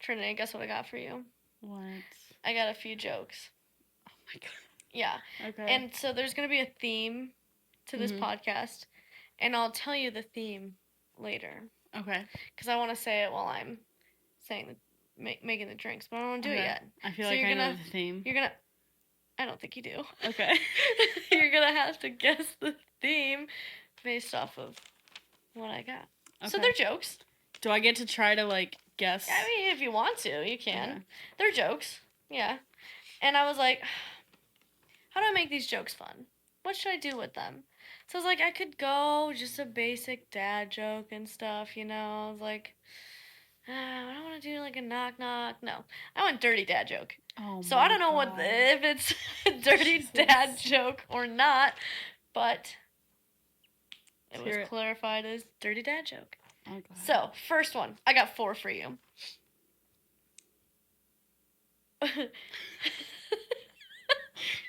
Trinity, guess what I got for you? What? I got a few jokes. Oh my god. Yeah. Okay. And so there's going to be a theme to this podcast, and I'll tell you the theme later. Okay. Because I want to say it while I'm making the drinks, but I don't want to do it yet. I feel like I know the theme. I don't think you do. Okay. You're going to have to guess the theme based off of what I got. Okay. So they're jokes. Do I get to try to, like, guess? I mean, if you want to, you can. Okay. They're jokes. Yeah. And I was like, how do I make these jokes fun? What should I do with them? So I was like, I could go just a basic dad joke and stuff, you know. I was like, I don't want to do like a knock knock. No, I want dirty dad joke. Oh so I don't know if it's a dirty dad joke or not, but it was clarified as dirty dad joke. Okay. So first one, I got 4 for you.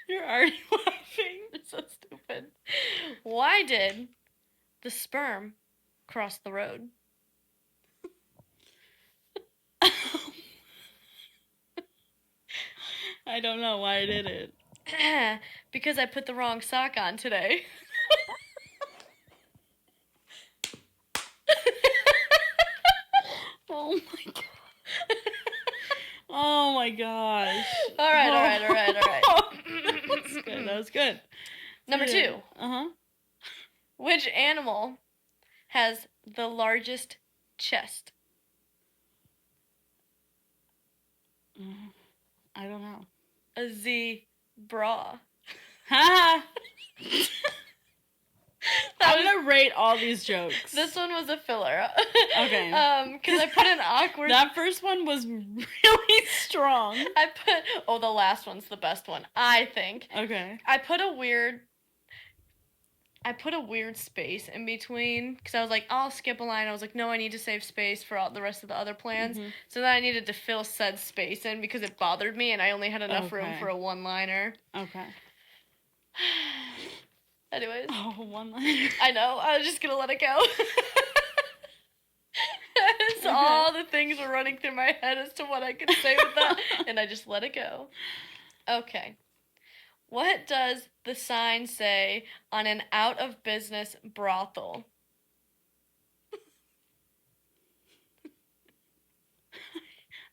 You're already laughing. It's so stupid. Why did the sperm cross the road? I don't know why I did it. Because I put the wrong sock on today. Oh my god. Oh my gosh. All right. That was good. Number 2. Uh-huh. Which animal has the largest chest? I don't know. A zebra. Ha! I'm gonna rate all these jokes. This one was a filler. Okay. Because I put an awkward... That first one was really strong. the last one's the best one, I think. Okay. I put a weird space in between, because I was like, I'll skip a line. I was like, no, I need to save space for all the rest of the other plans. Mm-hmm. So then I needed to fill said space in because it bothered me, and I only had enough room for a one-liner. Okay. Anyways. Oh, one-liner. I know. I was just going to let it go. It's all the things were running through my head as to what I could say with that, and I just let it go. Okay. What does the sign say on an out-of-business brothel?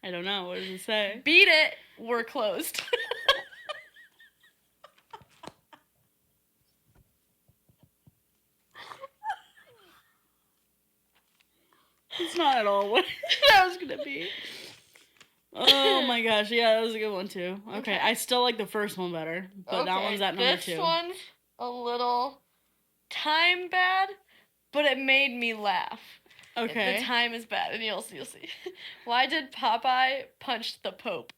I don't know. What does it say? Beat it. We're closed. It's not at all what that was going to be. Oh my gosh, yeah, that was a good one too. Okay, I still like the first one better, but that one's at number 2. This one's a little time bad, but it made me laugh. Okay. The time is bad, and you'll see. Why did Popeye punch the Pope?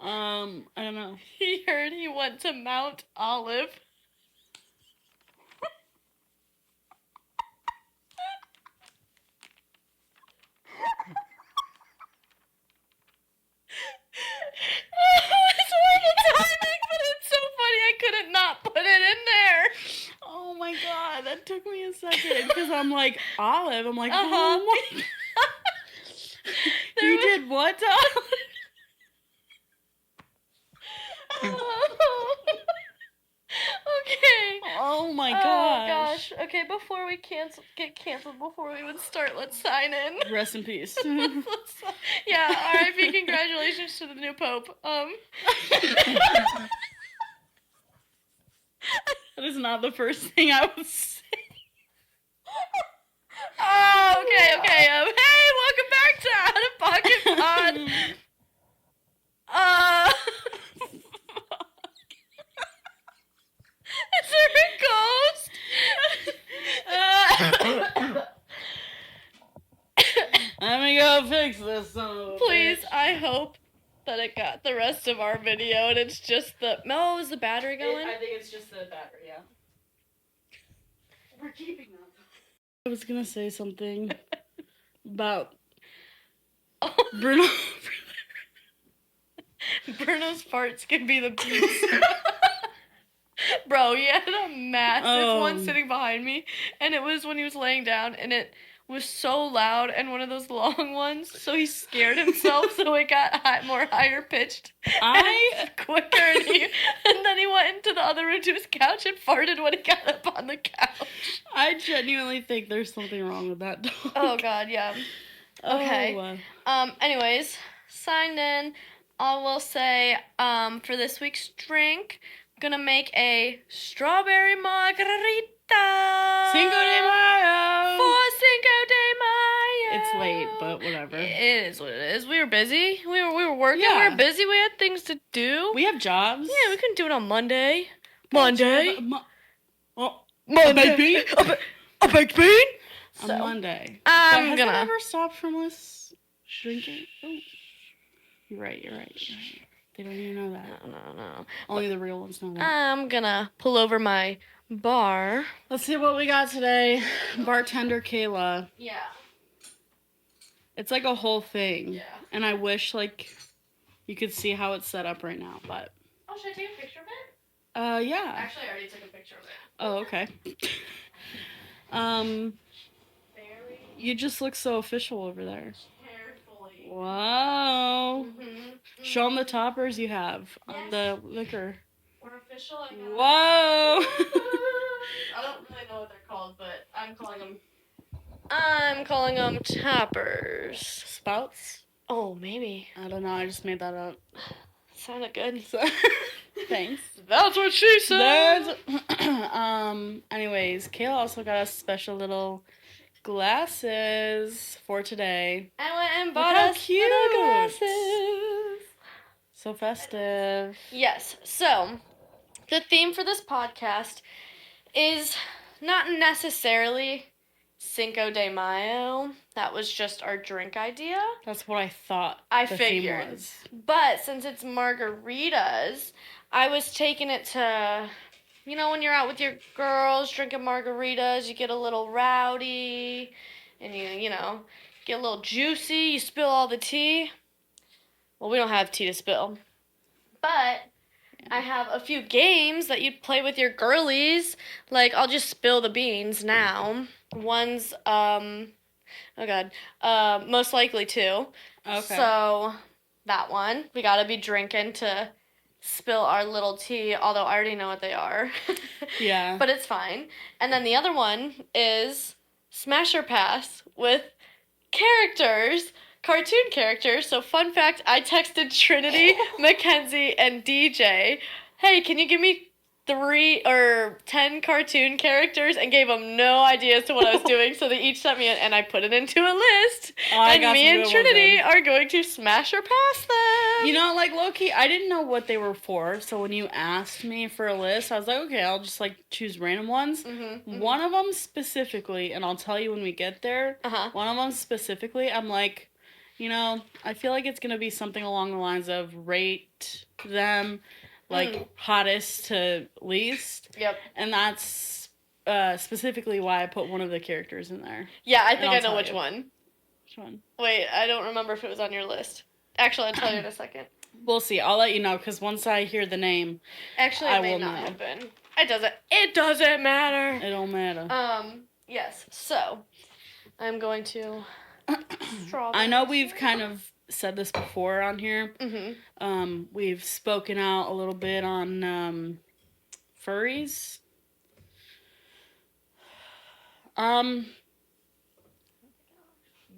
I don't know. He heard he went to Mount Olive. It's horrible timing, but it's so funny I couldn't not put it in there. Oh my god, that took me a second, because I'm like, Olive, I'm like, oh my... You did what to Olive? Okay. Oh my gosh. Oh gosh. Okay, before we get canceled, before we even start, let's sign in. Rest in peace. Yeah, R.I.P. Congratulations to the new Pope. That is not the first thing I would say. Oh, okay. Hey, welcome back to Out of Pocket Pod. Is there a ghost? Let me go fix this son of a Please, bitch. I hope that it got the rest of our video and it's just the... No, is the battery going? I think it's just the battery, yeah. We're keeping that. I was gonna say something about Bruno. Bruno's farts can be the beats. Bro, he had a massive one sitting behind me, and it was when he was laying down, and it was so loud and one of those long ones, so he scared himself, so it got more higher pitched and quicker, and then he went into the other room to his couch and farted when he got up on the couch. I genuinely think there's something wrong with that dog. Oh God, yeah. Okay. Anyways, signed in. I will say, for this week's drink, I'm gonna make a strawberry margarita. Cinco de Mayo. For Cinco de Mayo. It's late, but whatever. It is what it is. We were busy. We were working. Yeah. We were busy. We had things to do. We have jobs. Yeah, we couldn't do it on Monday. Monday. A baked bean. A baked bean. So, on Monday. I'm gonna. Has it ever stopped from us drinking? Oh. You're right. They don't even know that. No. Only the real ones know that. I'm gonna pull over my bar. Let's see what we got today. Bartender Kayla. Yeah. It's like a whole thing. Yeah. And I wish, you could see how it's set up right now, but... Oh, should I take a picture of it? Yeah. Actually, I already took a picture of it. Oh, okay. You just look so official over there. Carefully. Wow. Show them the toppers you have on the liquor. We're official. Whoa. I don't really know what they're called, but I'm calling them toppers. Spouts? Oh, maybe. I don't know. I just made that up. Sounded good. Thanks. That's what she said. Anyways, Kayla also got us special little glasses for today. I went and bought us little glasses. So festive. Yes. So, the theme for this podcast is not necessarily Cinco de Mayo. That was just our drink idea. That's what I thought. I figured. Theme was. But since it's margaritas, I was taking it to, when you're out with your girls drinking margaritas, you get a little rowdy and you get a little juicy, you spill all the tea. Well, we don't have tea to spill. But I have a few games that you'd play with your girlies. I'll just spill the beans now. One's, most likely two. Okay. So, that one. We gotta be drinking to spill our little tea, although I already know what they are. Yeah. But it's fine. And then the other one is Smash or Pass with characters. Cartoon characters. So fun fact, I texted Trinity, Mackenzie, and DJ, hey, can you give me 3 or 10 cartoon characters, and gave them no idea as to what I was doing, so they each sent me and I put it into a list. And me and Trinity are going to smash or pass them. Low-key, I didn't know what they were for, so when you asked me for a list, I was like, okay, I'll just, choose random ones. Mm-hmm. One of them specifically, and I'll tell you when we get there, one of them specifically, I'm like, I feel like it's going to be something along the lines of rate them, hottest to least. Yep. And that's specifically why I put one of the characters in there. Yeah, I think I know which one. Which one? Wait, I don't remember if it was on your list. Actually, I'll tell you in a second. We'll see. I'll let you know, because once I hear the name, actually, it may not have been. It doesn't matter. It don't matter. Yes. So, I'm going to... I know we've kind of said this before on here. Mm-hmm. We've spoken out a little bit on furries.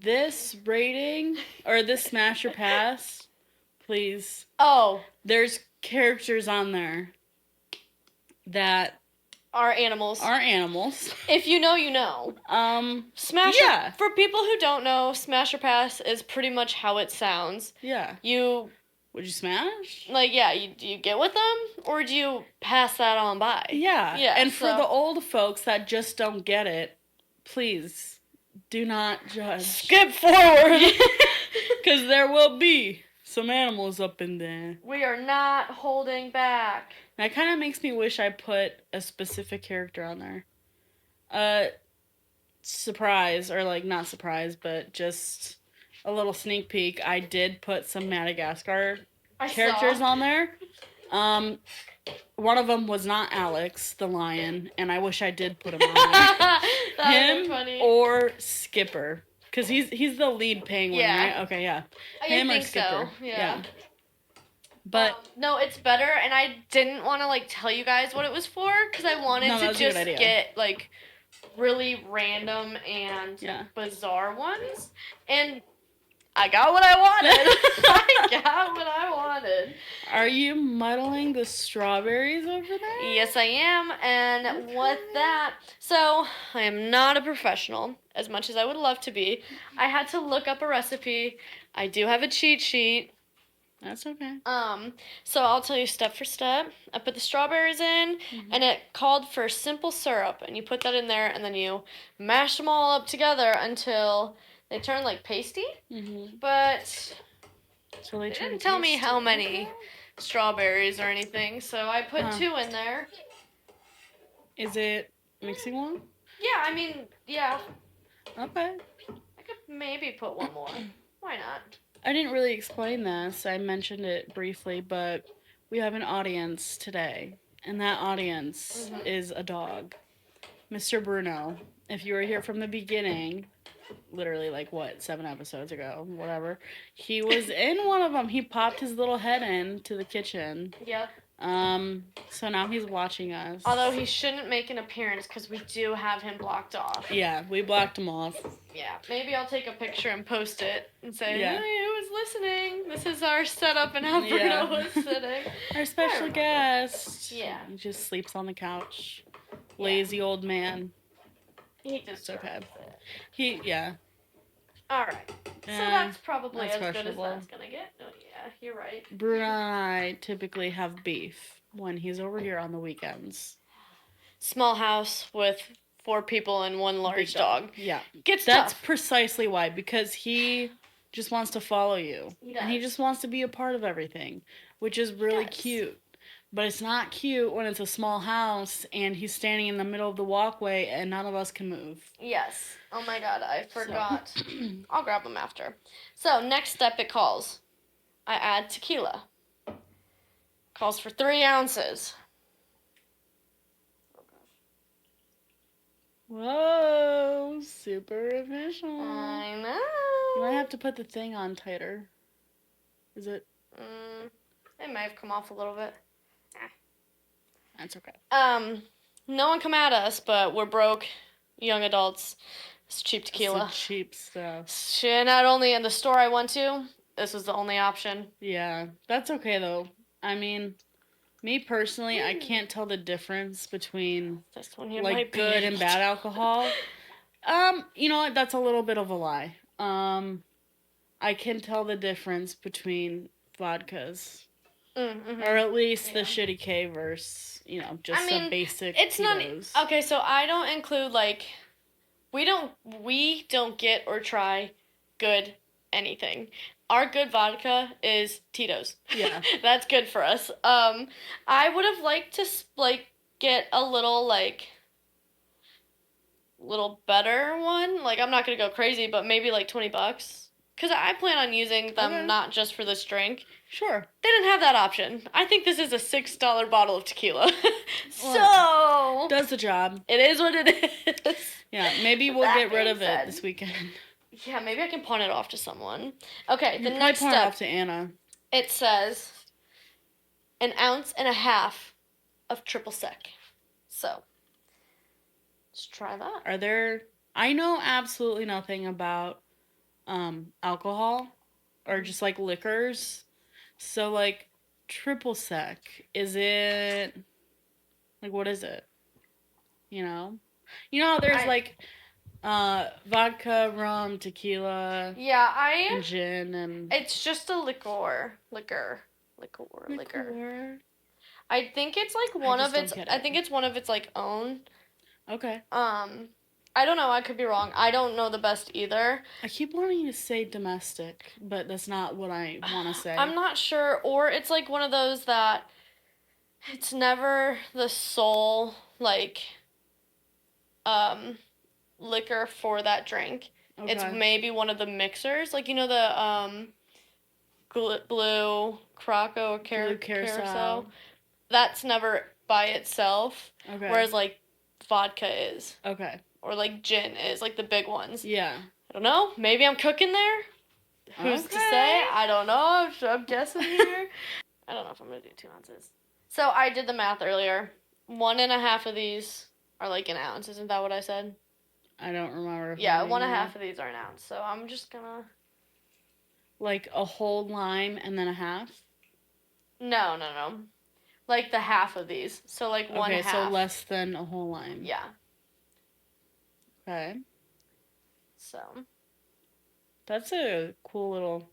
This rating, or this smash or pass, please. Oh. There's characters on there that are animals. If you know, you know. Smash. Yeah. For people who don't know, Smash or Pass is pretty much how it sounds. Yeah. Would you smash? Do you get with them, or do you pass that on by? Yeah. Yeah. And for the old folks that just don't get it, please do not judge. Skip forward. Because there will be some animals up in there. We are not holding back. That kind of makes me wish I put a specific character on there. Surprise, or not surprise, but just a little sneak peek. I did put some Madagascar characters on there. One of them was not Alex, the lion, and I wish I did put him on there. Him funny. Or Skipper, because he's the lead penguin, right? Okay, yeah. Him or Skipper. So. Yeah. But no, it's better, and I didn't want to like tell you guys what it was for because I wanted to just get like really random and bizarre ones, and I got what I wanted. I got what I wanted. Are you muddling the strawberries over there? Yes, I am, and with that, so I am not a professional as much as I would love to be. I had to look up a recipe. I do have a cheat sheet. That's okay. So I'll tell you step for step. I put the strawberries in, and it called for simple syrup, and you put that in there, and then you mash them all up together until they turn like pasty. But so they didn't tell me how many strawberries or anything, so I put 2 in there. Is it mixing one? Yeah, I mean, yeah. Okay. I could maybe put 1 more. Why not? I didn't really explain this. I mentioned it briefly, but we have an audience today, and that audience is a dog. Mr. Bruno, if you were here from the beginning, literally like 7 episodes ago, whatever, he was in one of them. He popped his little head into the kitchen. Yep. So now he's watching us. Although he shouldn't make an appearance because we do have him blocked off. Yeah, we blocked him off. Yeah, maybe I'll take a picture and post it and say, hey, who was listening? This is our setup and how Bruno was sitting. Our special guest. Yeah. He just sleeps on the couch. Lazy old man. He just okay. It. Alright. So that's probably as good as that's going to get. Oh, yeah, you're right. Bruno and I typically have beef when he's over here on the weekends. Small house with 4 people and 1 large dog. Yeah. That's tough. Precisely why. Because he just wants to follow you. He does. And he just wants to be a part of everything, which is really cute. But it's not cute when it's a small house and he's standing in the middle of the walkway and none of us can move. Yes. Oh my god, I forgot. So. I'll grab them after. So, next step it calls. I add tequila. Calls for 3 ounces. Oh gosh. Whoa, super official. I know. You might have to put the thing on tighter. Is it? It may have come off a little bit. That's okay. No one come at us, but we're broke, young adults. It's cheap tequila. It's cheap stuff. Not only in the store I went to, this was the only option. Yeah, that's okay though. I mean, me personally, I can't tell the difference between like good and bad alcohol. You know what? That's a little bit of a lie. I can tell the difference between vodkas. Or at least the shitty K versus, just the basic Tito's. Okay, so I don't include, we don't get or try good anything. Our good vodka is Tito's. Yeah. That's good for us. I would have liked to, get a little better one. I'm not going to go crazy, but maybe, $20. Because I plan on using them not just for this drink. Sure. They didn't have that option. I think this is a $6 bottle of tequila. So. Does the job. It is what it is. Yeah, maybe we'll get rid of it this weekend. Yeah, maybe I can pawn it off to someone. Okay, the next step. Pawn it off to Anna. It says 1.5 ounces of triple sec. So, let's try that. I know absolutely nothing about alcohol or just liquors. So triple sec, is it what is it? There's vodka, rum, tequila, and gin, and it's just a liquor. I think it's one of its. I think it's one of its own. Okay. I don't know. I could be wrong. I don't know the best either. I keep wanting to say domestic, but that's not what I want to say. I'm not sure. Or it's one of those that it's never the sole, liquor for that drink. Okay. It's maybe one of the mixers. The blue Croco Blue carousel. That's never by itself. Okay. Whereas like vodka is. Okay. Or like gin is, like the big ones. Yeah. I don't know. Maybe I'm cooking there. Who's to say? I don't know. I'm guessing here. I don't know if I'm gonna do 2 ounces. So I did the math earlier. 1.5 of these are like an ounce. Isn't that what I said? I don't remember. Yeah, 1.5 of these are an ounce. So I'm just gonna. Like a whole lime and then a half? No. Like the half of these. So like one half. Okay, so less than a whole lime. Yeah. Okay. So. That's a cool little.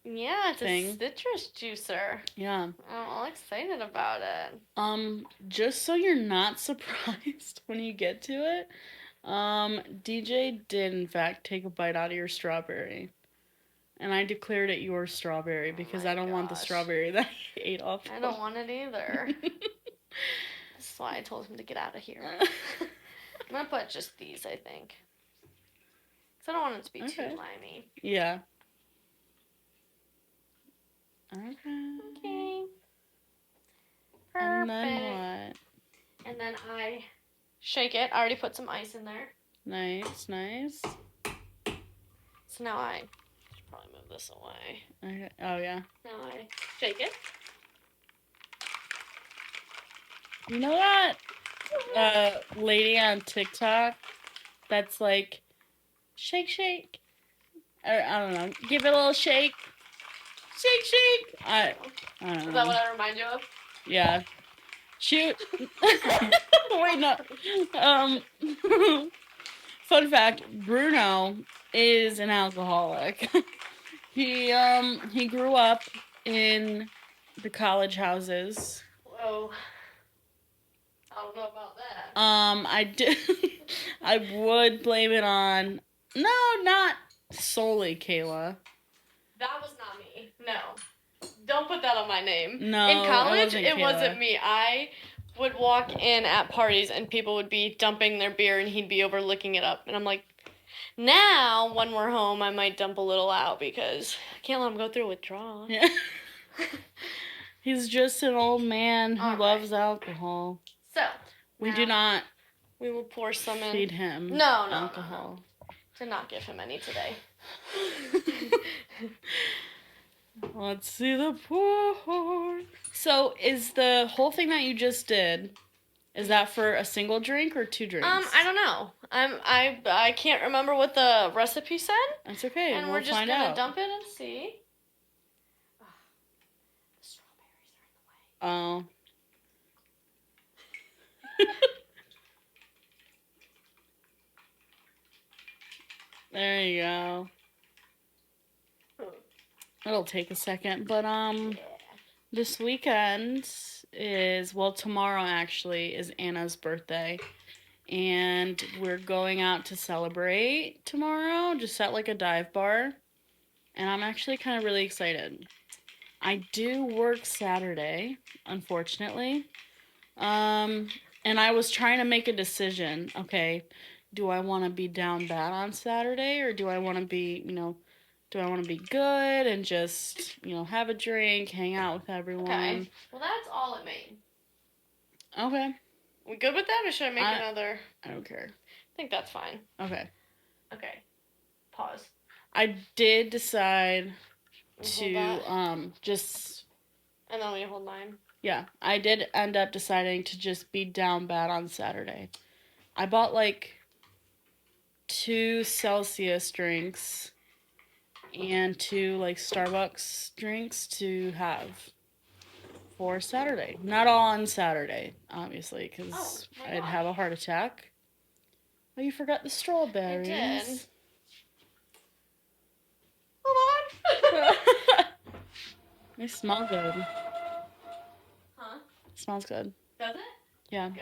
Yeah, it's thing. a citrus juicer. Yeah. I'm all excited about it. Just so you're not surprised when you get to it, DJ did in fact take a bite out of your strawberry. And I declared it your strawberry because I don't want the strawberry that he ate off. I don't want it either. That's why I told him to get out of here. I'm gonna put just these, I think. Because I don't want it to be too limey. Yeah. Okay. Okay. Perfect. And then what? And then I shake it. I already put some ice in there. Nice. So now I should probably move this away. Okay. Oh, yeah. Now I shake it. You know that lady on TikTok that's like, shake. Or, I don't know. Give it a little shake. Shake. I don't know. Is that what I remind you of? Yeah. Shoot. Wait, no. Fun fact, Bruno is an alcoholic. He grew up in the college houses. Whoa. I don't know about that. I would blame it on, no, not solely Kayla. That was not me. No. Don't put that on my name. No, in college, it wasn't me. I would walk in at parties and people would be dumping their beer and he'd be over licking it up. And I'm like, now when we're home, I might dump a little out because I can't let him go through withdrawal. Yeah. He's just an old man who loves alcohol. So, we do not we will pour some in. Feed him alcohol. No. Did not give him any today. Let's see the pour. So, is the whole thing that you just did, is that for a single drink or 2 drinks? I don't know. I can't remember what the recipe said. That's okay. And we're just gonna dump it and see. Oh, the strawberries are in the way. Oh. There you go. It'll take a second, but this weekend is, well, tomorrow actually is Anna's birthday, and we're going out to celebrate tomorrow, just at like a dive bar, and I'm actually kind of really excited. I do work Saturday, unfortunately, and I was trying to make a decision. Okay, do I want to be down bad on Saturday, or do I want to be, do I want to be good and just, have a drink, hang out with everyone? Okay. Well, that's all it made. Okay. We good with that, or should I make another? I don't care. I think that's fine. Okay. Okay. Pause. I did decide to just. And then we hold 9. Yeah, I did end up deciding to just be down bad on Saturday. I bought like 2 Celsius drinks and 2 like Starbucks drinks to have for Saturday. Not all on Saturday, obviously, because I'd have a heart attack. Oh, you forgot the strawberries. I did. Hold on. They smell good. Huh? It smells good. Does it? Yeah. Good.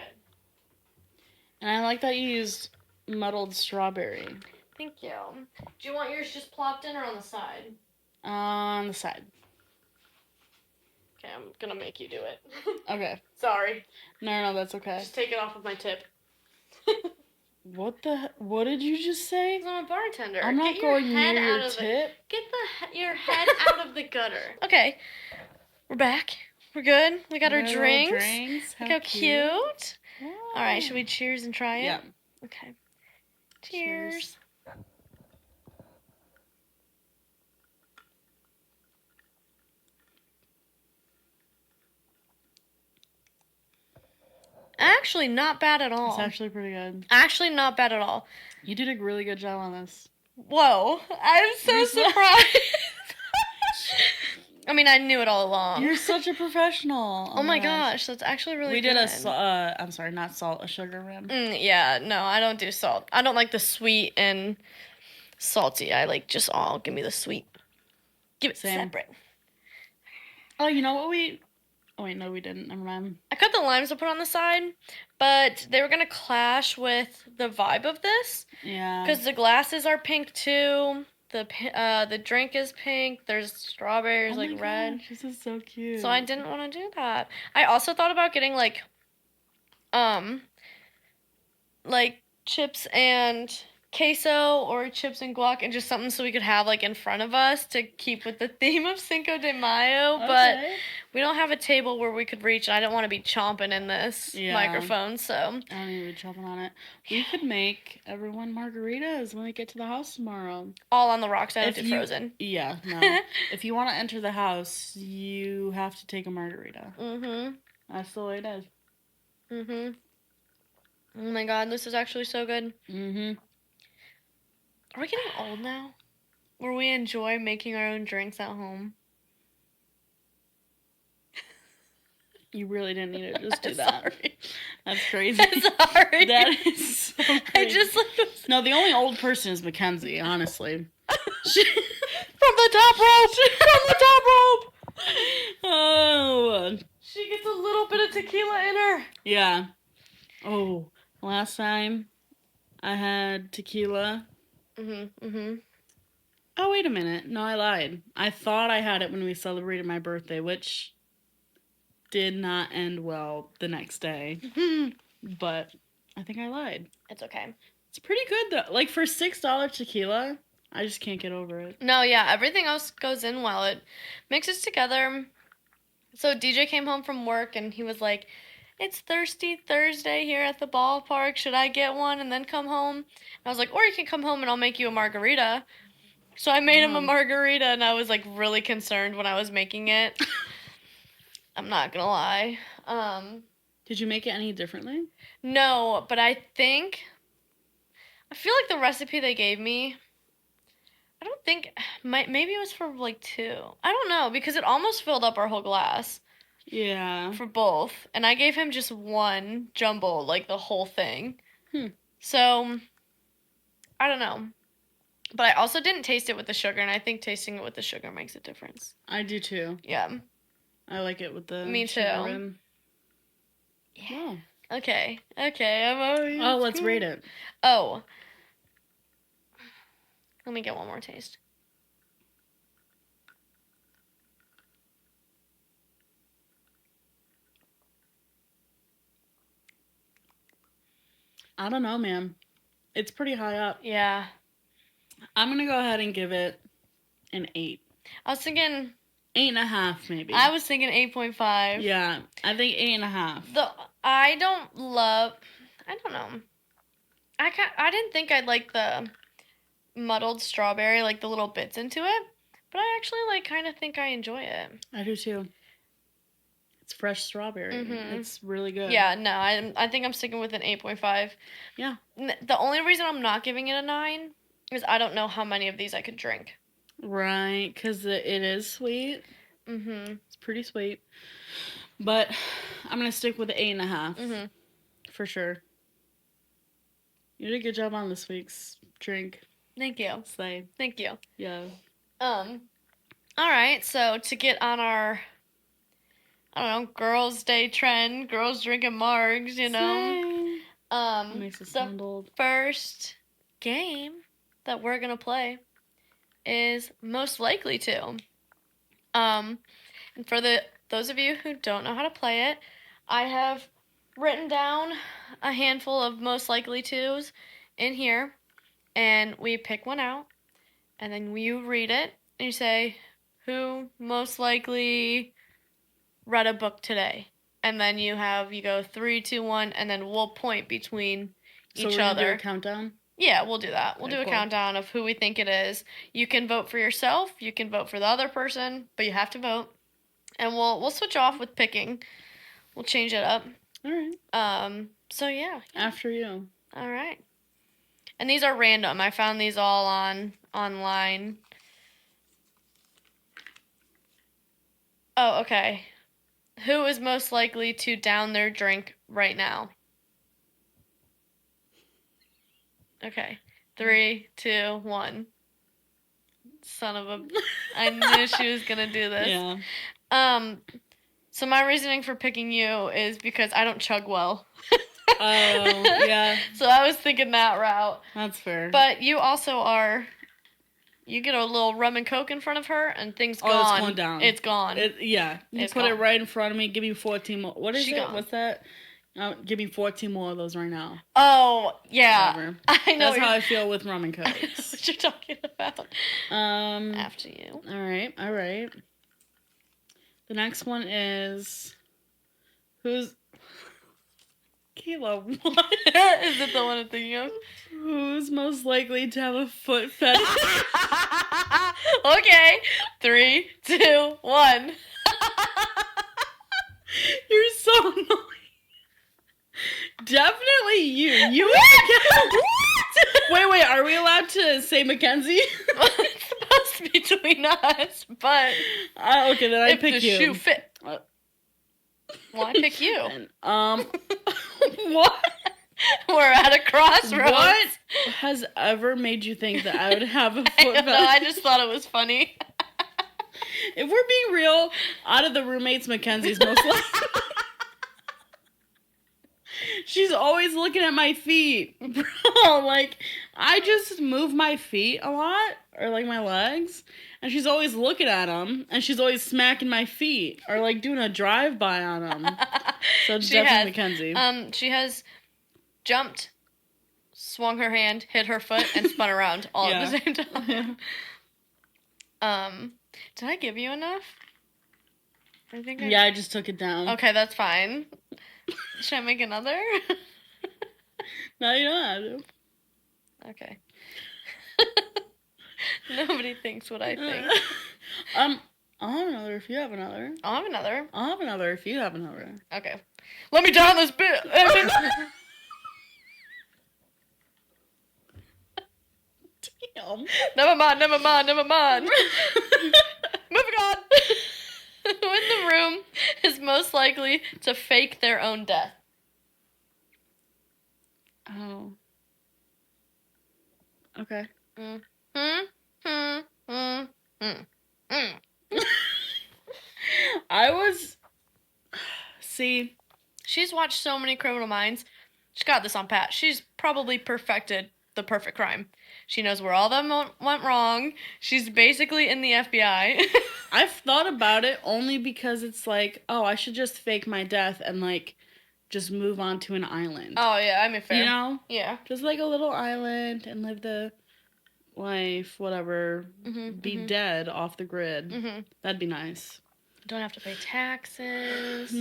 And I like that you used muddled strawberry. Thank you. Do you want yours just plopped in or on the side? On the side. Okay, I'm gonna make you do it. Okay. Sorry. No, that's okay. Just take it off of my tip. What did you just say? I'm a bartender. I'm not going near your tip. Get your head out of the gutter. Okay, we're back. We're good. We got our drinks. Look how cute. Wow. All right, should we cheers and try it? Yeah. Okay. Cheers. Actually, not bad at all. It's actually pretty good. Actually, not bad at all. You did a really good job on this. Whoa, I'm so surprised. I mean, I knew it all along. You're such a professional. Oh my gosh, that's actually really good. We did I'm sorry, not salt, a sugar rim. Yeah, no, I don't do salt. I don't like the sweet and salty. I like just all. Give me the sweet. Give it separate. Oh, you know what Oh wait, no, we didn't. Never mind. I cut the limes to put on the side, but they were gonna clash with the vibe of this. Yeah. Because the glasses are pink too. The drink is pink. There's strawberries, like red. Gosh, this is so cute. So I didn't want to do that. I also thought about getting like chips and queso or chips and guac and just something so we could have like in front of us to keep with the theme of Cinco de Mayo. Okay. But we don't have a table where we could reach. I don't want to be chomping in this microphone, so I don't need to be chomping on it. We could make everyone margaritas when we get to the house tomorrow. All on the rocks. I don't do frozen. Yeah, no. If you want to enter the house, you have to take a margarita. Mhm. That's the way it is. Mhm. Oh my god, this is actually so good. Mhm. Are we getting old now? Where we enjoy making our own drinks at home? You really didn't need to just do that. Sorry. That's crazy. Sorry. That is so crazy. I just No, the only old person is Mackenzie, honestly. From the top rope! From the top rope! Oh. She gets a little bit of tequila in her. Yeah. Oh, last time I had tequila. Oh, wait a minute. No, I lied. I thought I had it when we celebrated my birthday, which did not end well the next day. But I think I lied. It's okay. It's pretty good, though. Like, for $6 tequila, I just can't get over it. No, yeah, everything else goes in well. It mixes together. So DJ came home from work, and he was like, it's Thirsty Thursday here at the ballpark. Should I get one and then come home? And I was like, or you can come home and I'll make you a margarita. So I made him a margarita, and I was like really concerned when I was making it. I'm not gonna lie. Did you make it any differently? No, but I feel like the recipe they gave me, I don't think, maybe it was for like 2. I don't know, because it almost filled up our whole glass. Yeah. For both. And I gave him just one jumbo, like the whole thing. So, I don't know. But I also didn't taste it with the sugar, and I think tasting it with the sugar makes a difference. I do too. Yeah. I like it with the Me too. sugar rim. Yeah. Okay. Okay. Oh, let's rate it. Oh. Let me get one more taste. I don't know, man. It's pretty high up. Yeah. I'm going to go ahead and give it an 8. I was thinking 8.5, maybe. I was thinking 8.5. Yeah, I think 8.5. I don't know. I didn't think I'd like the muddled strawberry, like the little bits into it, but I actually like kind of think I enjoy it. I do too. It's fresh strawberry. It's really good. Yeah, no, I think I'm sticking with an 8.5. Yeah. The only reason I'm not giving it a 9 is I don't know how many of these I could drink. Right, because it is sweet. It's pretty sweet. But I'm going to stick with the 8.5. For sure. You did a good job on this week's drink. Thank you. Slay. Thank you. Yeah. All right, so to get on our, I don't know, girls' day trend, girls drinking margs, you know. Slay. Makes us sound old. First game that we're going to play is Most Likely To. And for those of you who don't know how to play it, I have written down a handful of most likely tos in here, and we pick one out, and then you read it, and you say, who most likely read a book today? And then you go 3, 2, 1, and then we'll point between So each we're gonna other. do a countdown? Yeah, we'll do that. We'll Okay, do a cool. countdown of who we think it is. You can vote for yourself, you can vote for the other person, but you have to vote. And we'll switch off with picking. We'll change it up. All right. So yeah. After you. All right. And these are random. I found these all online. Oh, okay. Who is most likely to down their drink right now? Okay. 3, 2, 1. Son of a... I knew she was gonna do this. Yeah. So my reasoning for picking you is because I don't chug well. Oh, yeah. So I was thinking that route. That's fair. But you also are... You get a little rum and coke in front of her, and things gone. Oh, it's going down. It's gone. Yeah. You It's put gone. it right in front of me. Give me 14 more. What is She it? gone. What's that? Give me 14 more of those right now. Oh, yeah. Whatever. I know. That's how I feel with rum and I know cokes. what you're talking about. After you. All right. The next one is... Who's... Kayla, what? Is it the one I'm thinking of? Who's most likely to have a foot fetish? Okay. 3, 2, 1. You're so annoying. Definitely you. You Wait, are we allowed to say Mackenzie? Well, it's supposed to be between us, but Okay, then I pick if the you. shoe fit. Well, I pick you. And, what? We're at a crossroads. What has ever made you think that I would have a I foot don't know, fetish? I just thought it was funny. If we're being real, out of the roommates, Mackenzie's most likely. She's always looking at my feet. Bro, like, I just move my feet a lot, or like my legs, and she's always looking at them, and she's always smacking my feet, or like doing a drive-by on them. So it's definitely Mackenzie. She has jumped, swung her hand, hit her foot, and spun around all at the same time. Did I give you enough? I think I just took it down. Okay, that's fine. Should I make another? No, you don't have to. Okay. Nobody thinks what I think. I'll have another if you have another. I'll have another. I'll have another if you have another. Okay. Let me down this bit. Damn. Never mind. Moving on. Who in the room is most likely to fake their own death? Oh. Okay. I was... See... She's watched so many Criminal Minds. She's got this on pat. She's probably perfected the perfect crime. She knows where all them went wrong. She's basically in the FBI. I've thought about it only because it's like, oh, I should just fake my death and, like, just move on to an island. Oh, yeah, I mean, fair. You know? Yeah. Just, like, a little island and live the life, whatever. Be dead off the grid. That'd be nice. Don't have to pay taxes.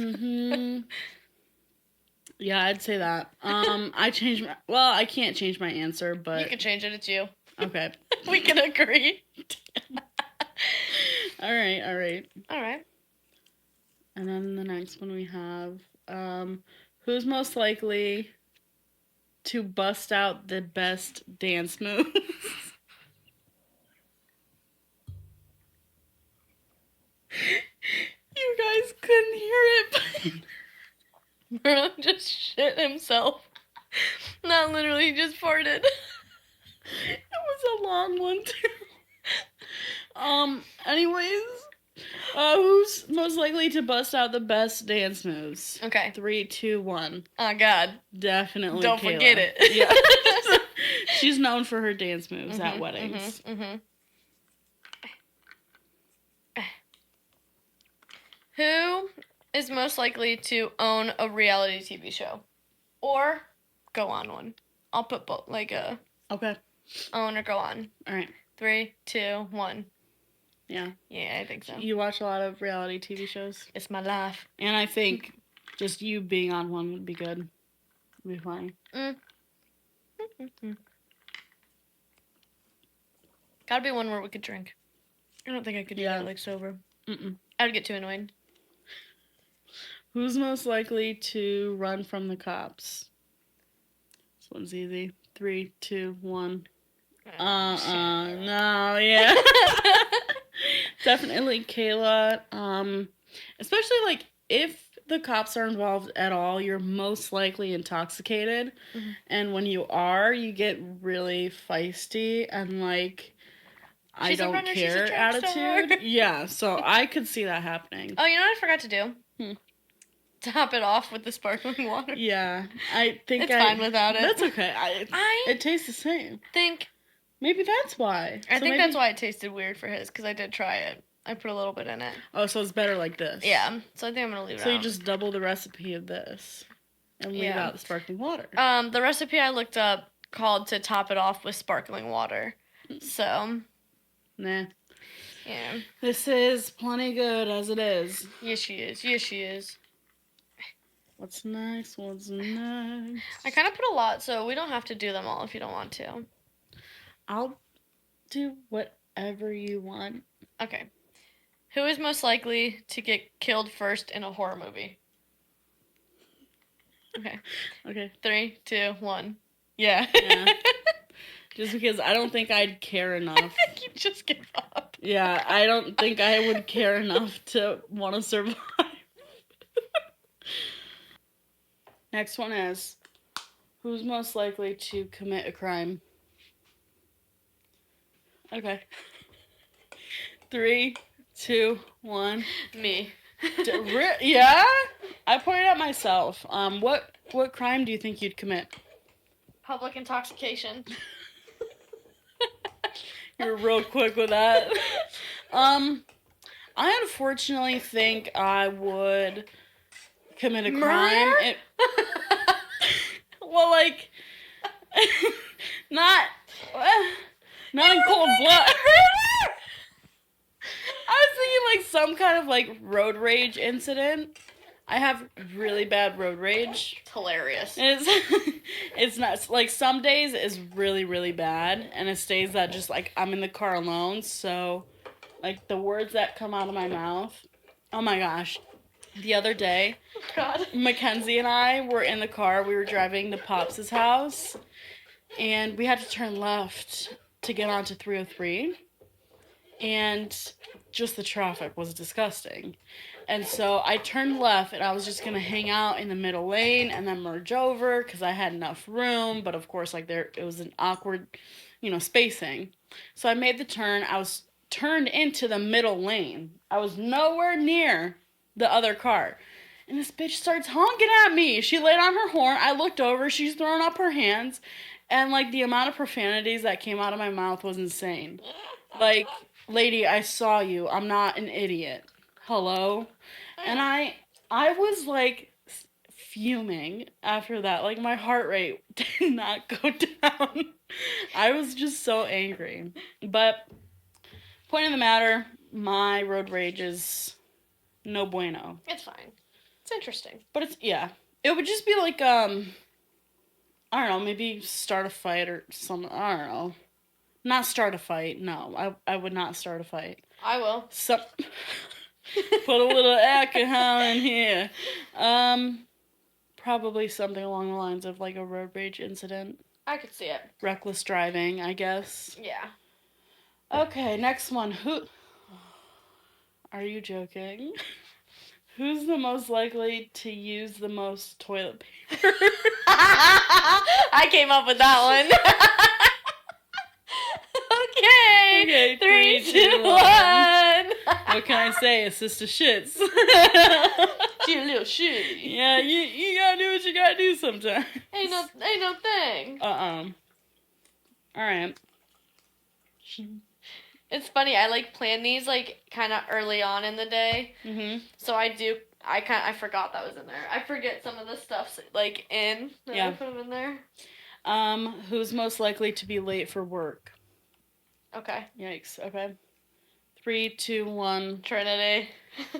Yeah, I'd say that. I can't change my answer, but... You can change it, it's you. Okay. We can agree. All right. And then the next one we have, who's most likely to bust out the best dance moves? You guys couldn't hear it, but Merlin just shit himself. Not literally, he just farted. it was a long one too. Anyways, who's most likely to bust out the best dance moves? Okay. 3, 2, 1. Oh, God. Definitely Don't Kayla. forget it. Yeah. She's known for her dance moves at weddings. Who is most likely to own a reality TV show or go on one? I'll put both, like a Okay. own or go on. All right. 3, 2, 1. Yeah. Yeah, I think so. You watch a lot of reality TV shows? It's my life. And I think just you being on one would be good. Would be funny. Gotta be one where we could drink. I don't think I could do that, like, sober. I would get too annoyed. Who's most likely to run from the cops? This one's easy. 3, 2, 1. No, yeah. Definitely Kayla. Especially, like, if the cops are involved at all, you're most likely intoxicated. Mm-hmm. And when you are, you get really feisty and, like, I don't care attitude. Yeah, so I could see that happening. Oh, you know what I forgot to do? Top it off with the sparkling water. Yeah, I think it's fine without it. That's okay. It tastes the same. Maybe that's why. I think that's why it tasted weird for his, because I did try it. I put a little bit in it. Oh, so it's better like this. Yeah, so I think I'm going to leave it out. So you just double the recipe of this and leave out the sparkling water. The recipe I looked up called to top it off with sparkling water. So. Nah. Yeah. This is plenty good as it is. Yes, she is. Yes, she is. What's next? What's next? I kind of put a lot, so we don't have to do them all if you don't want to. I'll do whatever you want. Okay. Who is most likely to get killed first in a horror movie? Okay. Okay. 3, 2, 1. Yeah. Just because I don't think I'd care enough. I think you'd just give up. Yeah, I don't think I would care enough to want to survive. Next one is, who's most likely to commit a crime? Okay. 3, 2, 1. Me. Yeah? I pointed at myself. What crime do you think you'd commit? Public intoxication. You're real quick with that. I unfortunately think I would commit a crime. Well, like, not in cold blood. I was thinking like some kind of like road rage incident. I have really bad road rage. It's hilarious. It's not like some days is really, really bad, and it's days that just like I'm in the car alone. So, like the words that come out of my mouth. Oh my gosh. The other day, Mackenzie and I were in the car. We were driving to Pops' house, and we had to turn left to get onto 303. And just the traffic was disgusting. And so I turned left, and I was just going to hang out in the middle lane and then merge over because I had enough room. But, of course, like it was an awkward, spacing. So I made the turn. I was turned into the middle lane. I was nowhere near the other car. And this bitch starts honking at me. She laid on her horn. I looked over. She's throwing up her hands. And, like, the amount of profanities that came out of my mouth was insane. Like, lady, I saw you. I'm not an idiot. Hello? And I was, like, fuming after that. Like, my heart rate did not go down. I was just so angry. But, point of the matter, my road rage is no bueno. It's fine. It's interesting. But it's, yeah. It would just be like, I don't know, maybe start a fight or something. I don't know. Not start a fight. No, I would not start a fight. I will. Put a little alcohol in here. Probably something along the lines of like a road rage incident. I could see it. Reckless driving, I guess. Yeah. Okay, next one. Who? Are you joking? Who's the most likely to use the most toilet paper? I came up with that one. Okay. 3, 2, 1. What can I say? It's sister shits. She a little shit. Yeah, you gotta do what you gotta do sometimes. Ain't no thing. Alright. It's funny, I, like, plan these, like, kind of early on in the day. Mm-hmm. So I do I forgot that was in there. I forget some of the stuff's like in. Yeah. I put them in there. Who's most likely to be late for work? Okay. Yikes. Okay. 3, 2, 1. Trinity.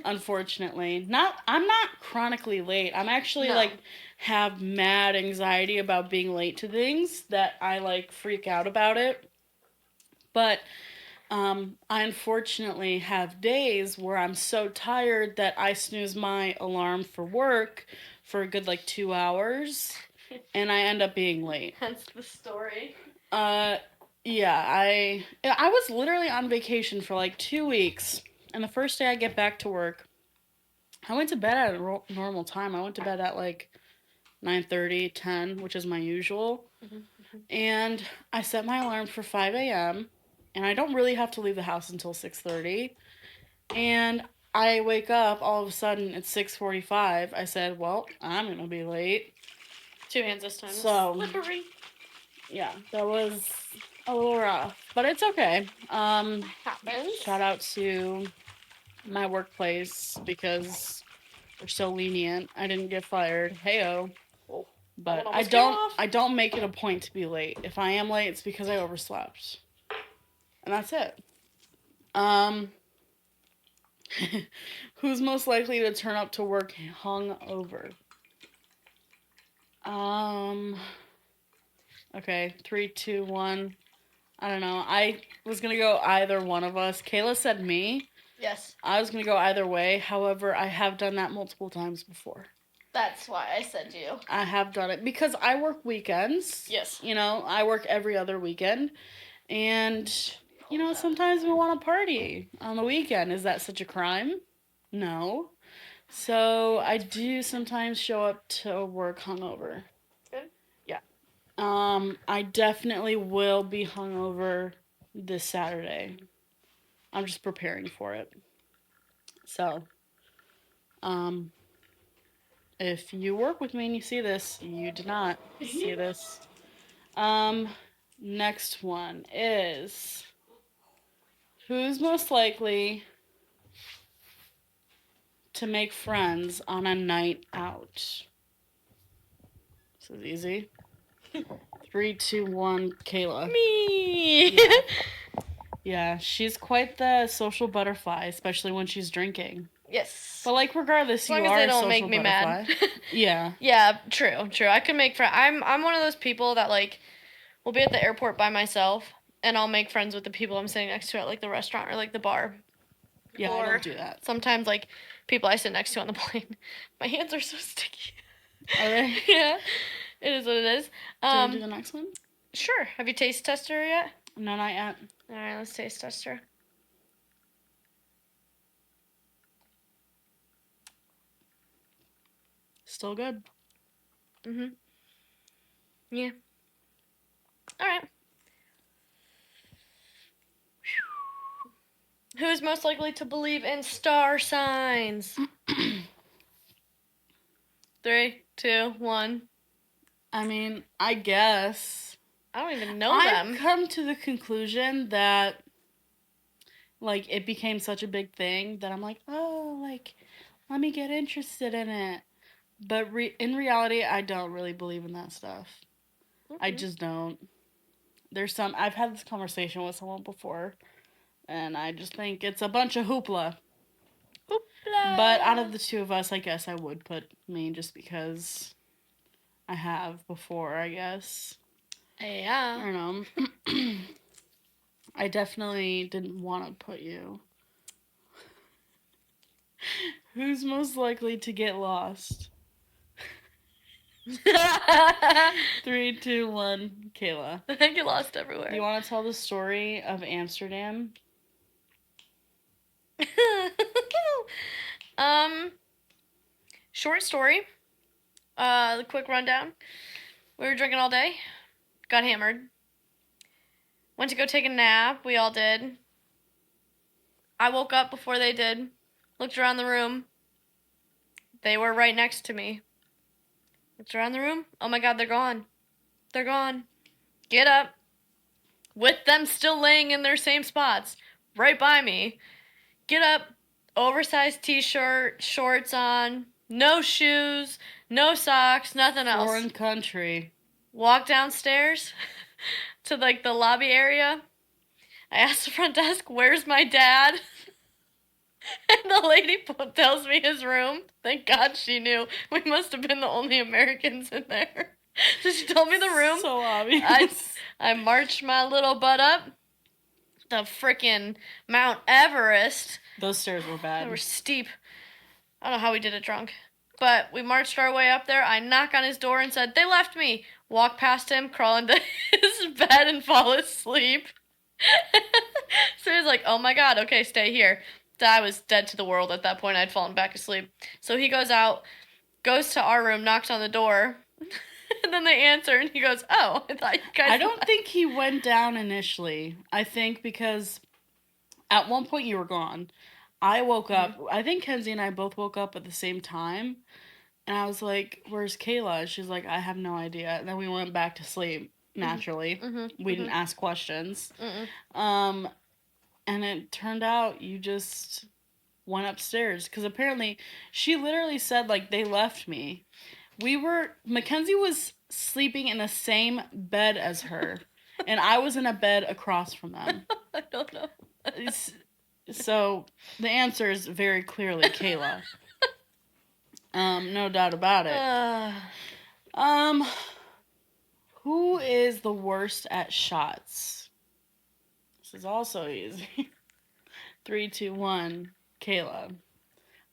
Unfortunately, I'm not chronically late. I'm actually No. like have mad anxiety about being late to things that I like freak out about it. But I unfortunately have days where I'm so tired that I snooze my alarm for work for a good like 2 hours and I end up being late. Hence the story. Yeah, I was literally on vacation for like 2 weeks, and the first day I get back to work, I went to bed at a normal time. I went to bed at like 9:30, 10, which is my usual. And I set my alarm for 5 a.m. and I don't really have to leave the house until 6:30. And I wake up all of a sudden it's 6:45. I said, "Well, I'm going to be late." 2 hands this time. So, slippery. Yeah, that was a little rough, but it's okay. Happens. Shout out to my workplace because they're so lenient. I didn't get fired. Heyo. Oh, But I don't. I don't make it a point to be late. If I am late, it's because I overslept. And that's it. Who's most likely to turn up to work hungover? Okay, 3, 2, 1. I don't know. I was gonna go either one of us. Kayla said me. Yes. I was gonna go either way. However, I have done that multiple times before. That's why I said you. I have done it because I work weekends. Yes. You know, I work every other weekend. And, you know, sometimes we want to party on the weekend. Is that such a crime? No. So I do sometimes show up to work hungover. Good. Yeah. I definitely will be hungover this Saturday. I'm just preparing for it. So, if you work with me and you see this, you did not see this. Next one is who's most likely to make friends on a night out? This is easy. 3, 2, 1, Kayla. Me. Yeah. Yeah, she's quite the social butterfly, especially when she's drinking. Yes. But like, regardless, As long you as are they a don't social make me butterfly. mad. Yeah. Yeah, true. I can make friends. I'm one of those people that like will be at the airport by myself and I'll make friends with the people I'm sitting next to at like the restaurant or like the bar. Yeah, or I don't do that. Sometimes like people I sit next to on the plane. My hands are so sticky. Are they? Yeah. It is what it is. Do you want to do the next one? Sure. Have you taste tested her yet? No, not yet. All right, let's taste test her. Still good. Yeah. All right. Who's most likely to believe in star signs? 3, 2, 1. I mean, I guess. I don't even know I've them. come to the conclusion that, like, it became such a big thing that I'm like, oh, like, let me get interested in it. But in reality, I don't really believe in that stuff. I just don't. I've had this conversation with someone before, and I just think it's a bunch of hoopla. Hoopla. But out of the two of us, I guess I would put me just because I have before, I guess. Yeah. I don't know. I definitely didn't want to put you. Who's most likely to get lost? 3, 2, 1, Kayla. I get lost everywhere. Do you want to tell the story of Amsterdam? Short story. The quick rundown. We were drinking all day. Got hammered. Went to go take a nap. We all did. I woke up before they did. Looked around the room. They were right next to me. Looked around the room. Oh my God, they're gone. They're gone. Get up. With them still laying in their same spots. Right by me. Get up. oversized t-shirt, shorts on, no shoes, no socks, nothing else. Foreign country. Walk downstairs to like the lobby area. I asked the front desk, "Where's my dad?" And the lady tells me his room. Thank God she knew. We must have been the only Americans in there. So she told me the room. So obvious. I marched my little butt up the frickin' Mount Everest. Those stairs were bad. They were steep. I don't know how we did it drunk. But we marched our way up there. I knock on his door and said, "They left me." Walk past him, crawl into his bed and fall asleep. So he's like, "Oh my God, okay, stay here." So I was dead to the world at that point. I'd fallen back asleep. So he goes out, goes to our room, knocks on the door. And then they answer, and he goes, "Oh, I thought you guys..." I don't think he went down initially. I think because at one point you were gone. I woke up. I think Kenzie and I both woke up at the same time. And I was like, "Where's Kayla?" She's like, "I have no idea." And then we went back to sleep naturally. We didn't ask questions. And it turned out you just went upstairs. Because apparently she literally said, like, they left me. Mackenzie was sleeping in the same bed as her. And I was in a bed across from them. I don't know. So the answer is very clearly Kayla. No doubt about it. Who is the worst at shots? This is also easy. 3, 2, 1. Kayla.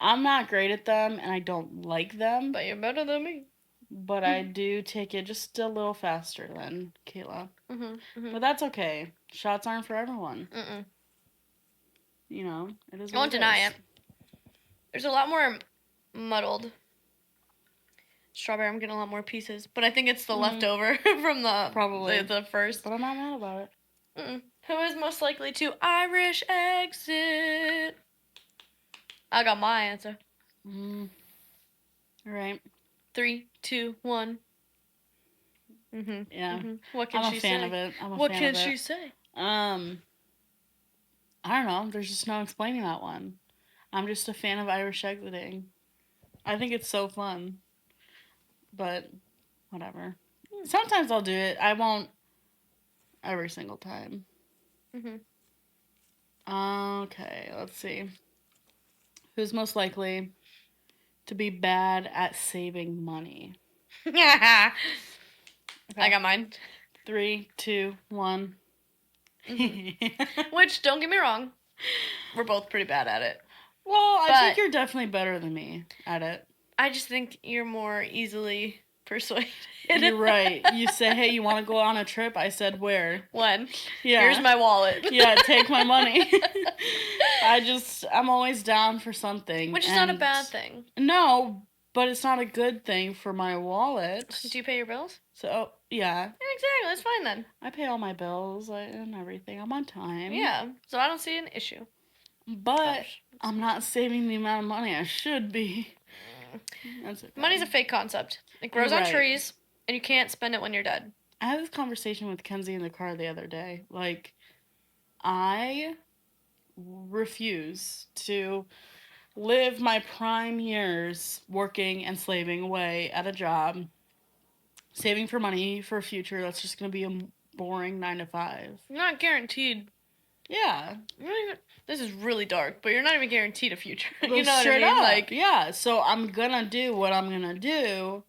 I'm not great at them, and I don't like them. But you're better than me. But I do take it just a little faster than Kayla. But that's okay. Shots aren't for everyone. You know, it is. I won't deny it. There's a lot more muddled strawberry. I'm getting a lot more pieces, but I think it's the leftover from the first. But I'm not mad about it. Who is most likely to Irish exit? I got my answer. All right. 3, 2, 1. Yeah. What can she say? I'm a fan of it. What can she say? I don't know. There's just no explaining that one. I'm just a fan of Irish exiting. I think it's so fun. But whatever. Sometimes I'll do it. I won't every single time. Okay, let's see. Who's most likely to be bad at saving money? Okay. I got mine. 3, 2, 1. Which, don't get me wrong, we're both pretty bad at it. Well, I think you're definitely better than me at it. I just think you're more easily persuaded. You're right. You say, "Hey, you want to go on a trip?" I said, "Where?" When? Yeah. Here's my wallet. Yeah, take my money. I'm always down for something. Which is not a bad thing. No, but it's not a good thing for my wallet. Do you pay your bills? So, yeah. Exactly, that's fine then. I pay all my bills and everything. I'm on time. Yeah, so I don't see an issue. But I'm not saving the amount of money I should be. That's okay. Money's a fake concept. It grows on trees, and you can't spend it when you're dead. I had this conversation with Kenzie in the car the other day. Like, I refuse to live my prime years working and slaving away at a job, saving for money for a future that's just going to be a boring 9 to 5. You're not guaranteed. Yeah. This is really dark, but you're not even guaranteed a future. Well, you know what I mean? Up. Like, yeah, so I'm going to do what I'm going to do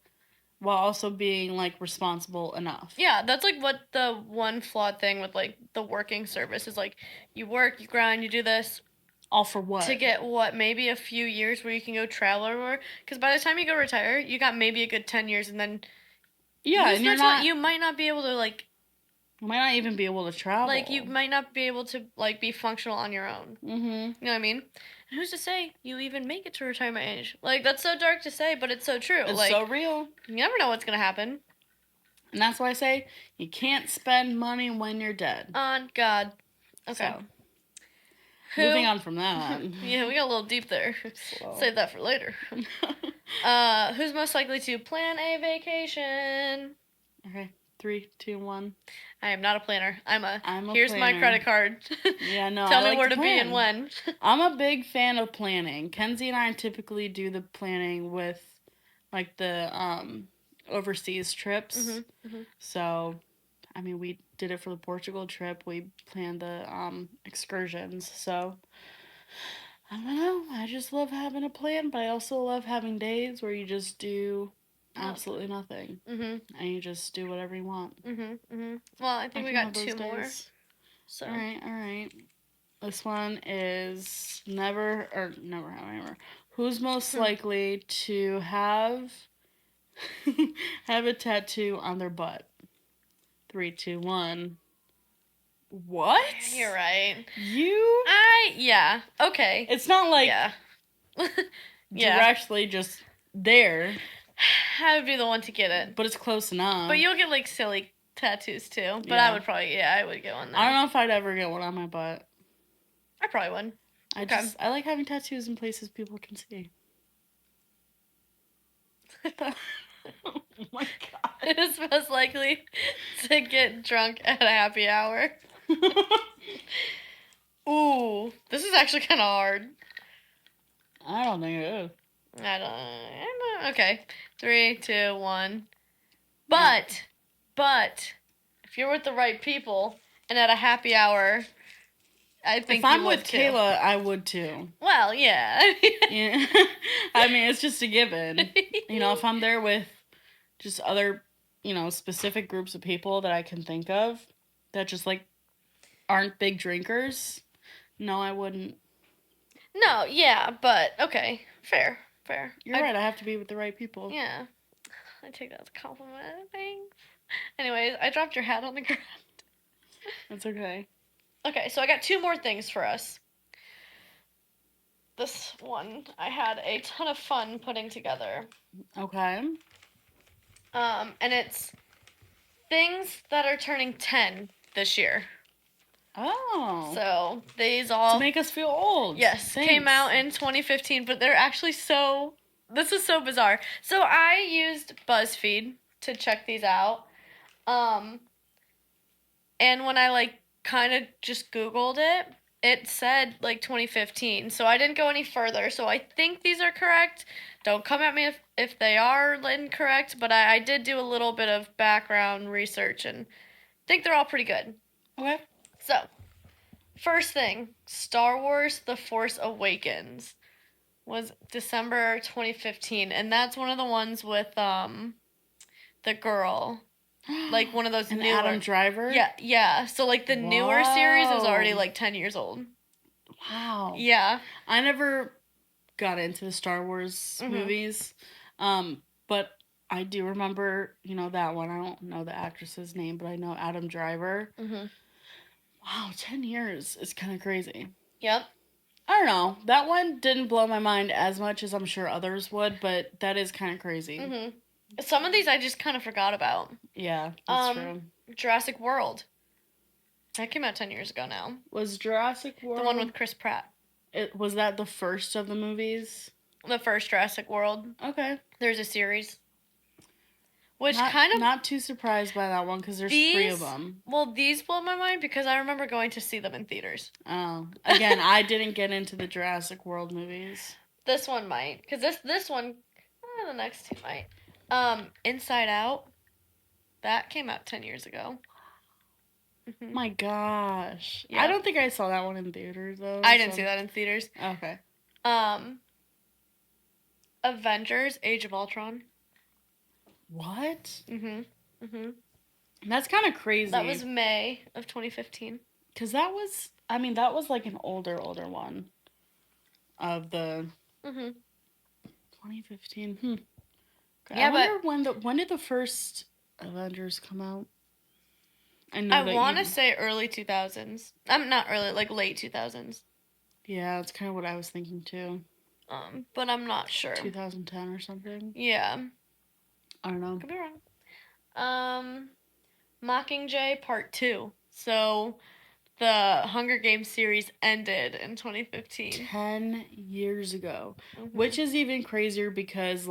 while also being, like, responsible enough. Yeah, that's, like, what the one flawed thing with, like, the working service is, like, you work, you grind, you do this. All for what? To get, maybe a few years where you can go travel or more. Because by the time you go retire, you got maybe a good 10 years, and then... Yeah, and you might not be able to, like... You might not even be able to travel. Like, you might not be able to, like, be functional on your own. You know what I mean? And who's to say you even make it to retirement age? Like, that's so dark to say, but it's so true. It's like, so real. You never know what's going to happen. And that's why I say you can't spend money when you're dead. On God. Okay. So, moving on from that. Yeah, we got a little deep there. Slow. Save that for later. Who's most likely to plan a vacation? Okay. 3, 2, 1. I am not a planner. I'm a here's planner. my credit card. Yeah, no, Tell I me like where to to be and plan. when. I'm a big fan of planning. Kenzie and I typically do the planning with like the overseas trips. So, I mean, we did it for the Portugal trip. We planned the excursions. So, I don't know. I just love having a plan, but I also love having days where you just do absolutely nothing. And you just do whatever you want. Well, I think we got 2 more. So. All right. This one is never have I ever. Who's most likely to have have a tattoo on their butt? 3, 2, 1. What? You're right. Yeah. Okay. It's not like directly just there. I would be the one to get it. But it's close enough. But you'll get like silly tattoos too. But I would probably I would get one there. I don't know if I'd ever get one on my butt. I probably would. I like having tattoos in places people can see. Oh my god. Who's most likely to get drunk at a happy hour? Ooh, this is actually kind of hard. I don't think it is. I don't know. Okay. 3, 2, 1. But, if you're with the right people and at a happy hour, I think if I'm you would with too. Kayla, I would too. Well, yeah. Yeah. I mean, it's just a given. If I'm there with just other, specific groups of people that I can think of that just like aren't big drinkers, no, I wouldn't. No, yeah, but okay. Fair. You're right, I have to be with the right people. Yeah. I take that as a compliment. Thanks. Anyways, I dropped your hat on the ground. That's okay. Okay, so I got 2 more things for us. This one I had a ton of fun putting together. Okay. And it's things that are turning 10 this year. Oh. So these all to make us feel old. Yes, Thanks. came out in 2015, but they're actually this is so bizarre. So I used BuzzFeed to check these out. And when I kind of just Googled it, it said 2015. So I didn't go any further. So I think these are correct. Don't come at me if they are incorrect, but I did do a little bit of background research and think they're all pretty good. Okay. So, first thing, Star Wars The Force Awakens was December 2015, and that's one of the ones with the girl. Like one of those newer Adam Driver? Yeah. So the newer series is already 10 years old. Wow. Yeah. I never got into the Star Wars movies. But I do remember, that one. I don't know the actress's name, but I know Adam Driver. Wow, 10 years is kind of crazy. Yep. I don't know. That one didn't blow my mind as much as I'm sure others would, but that is kind of crazy. Some of these I just kind of forgot about. Yeah, that's true. Jurassic World. That came out 10 years ago now. Was Jurassic World... The one with Chris Pratt. Was that the first of the movies? The first Jurassic World. Okay. There's a series. Which not too surprised by that one because there's 3 of them. Well, these blow my mind because I remember going to see them in theaters. Oh. Again, I didn't get into the Jurassic World movies. This one might. Because this one... the next 2 might. Inside Out. That came out 10 years ago. My gosh. Yeah. I don't think I saw that one in theaters, though. I didn't see that in theaters. Okay. Avengers Age of Ultron. What? That's kind of crazy. That was May of 2015. Because that was an older one. Of the... 2015. Okay. Yeah, I wonder when did the first Avengers come out? I want to say early 2000s. Not early, late 2000s. Yeah, that's kind of what I was thinking too. But I'm not sure. 2010 or something. Yeah. I don't know. Could be wrong. Mockingjay Part 2. So, the Hunger Games series ended in 2015. 10 years ago. Which is even crazier because,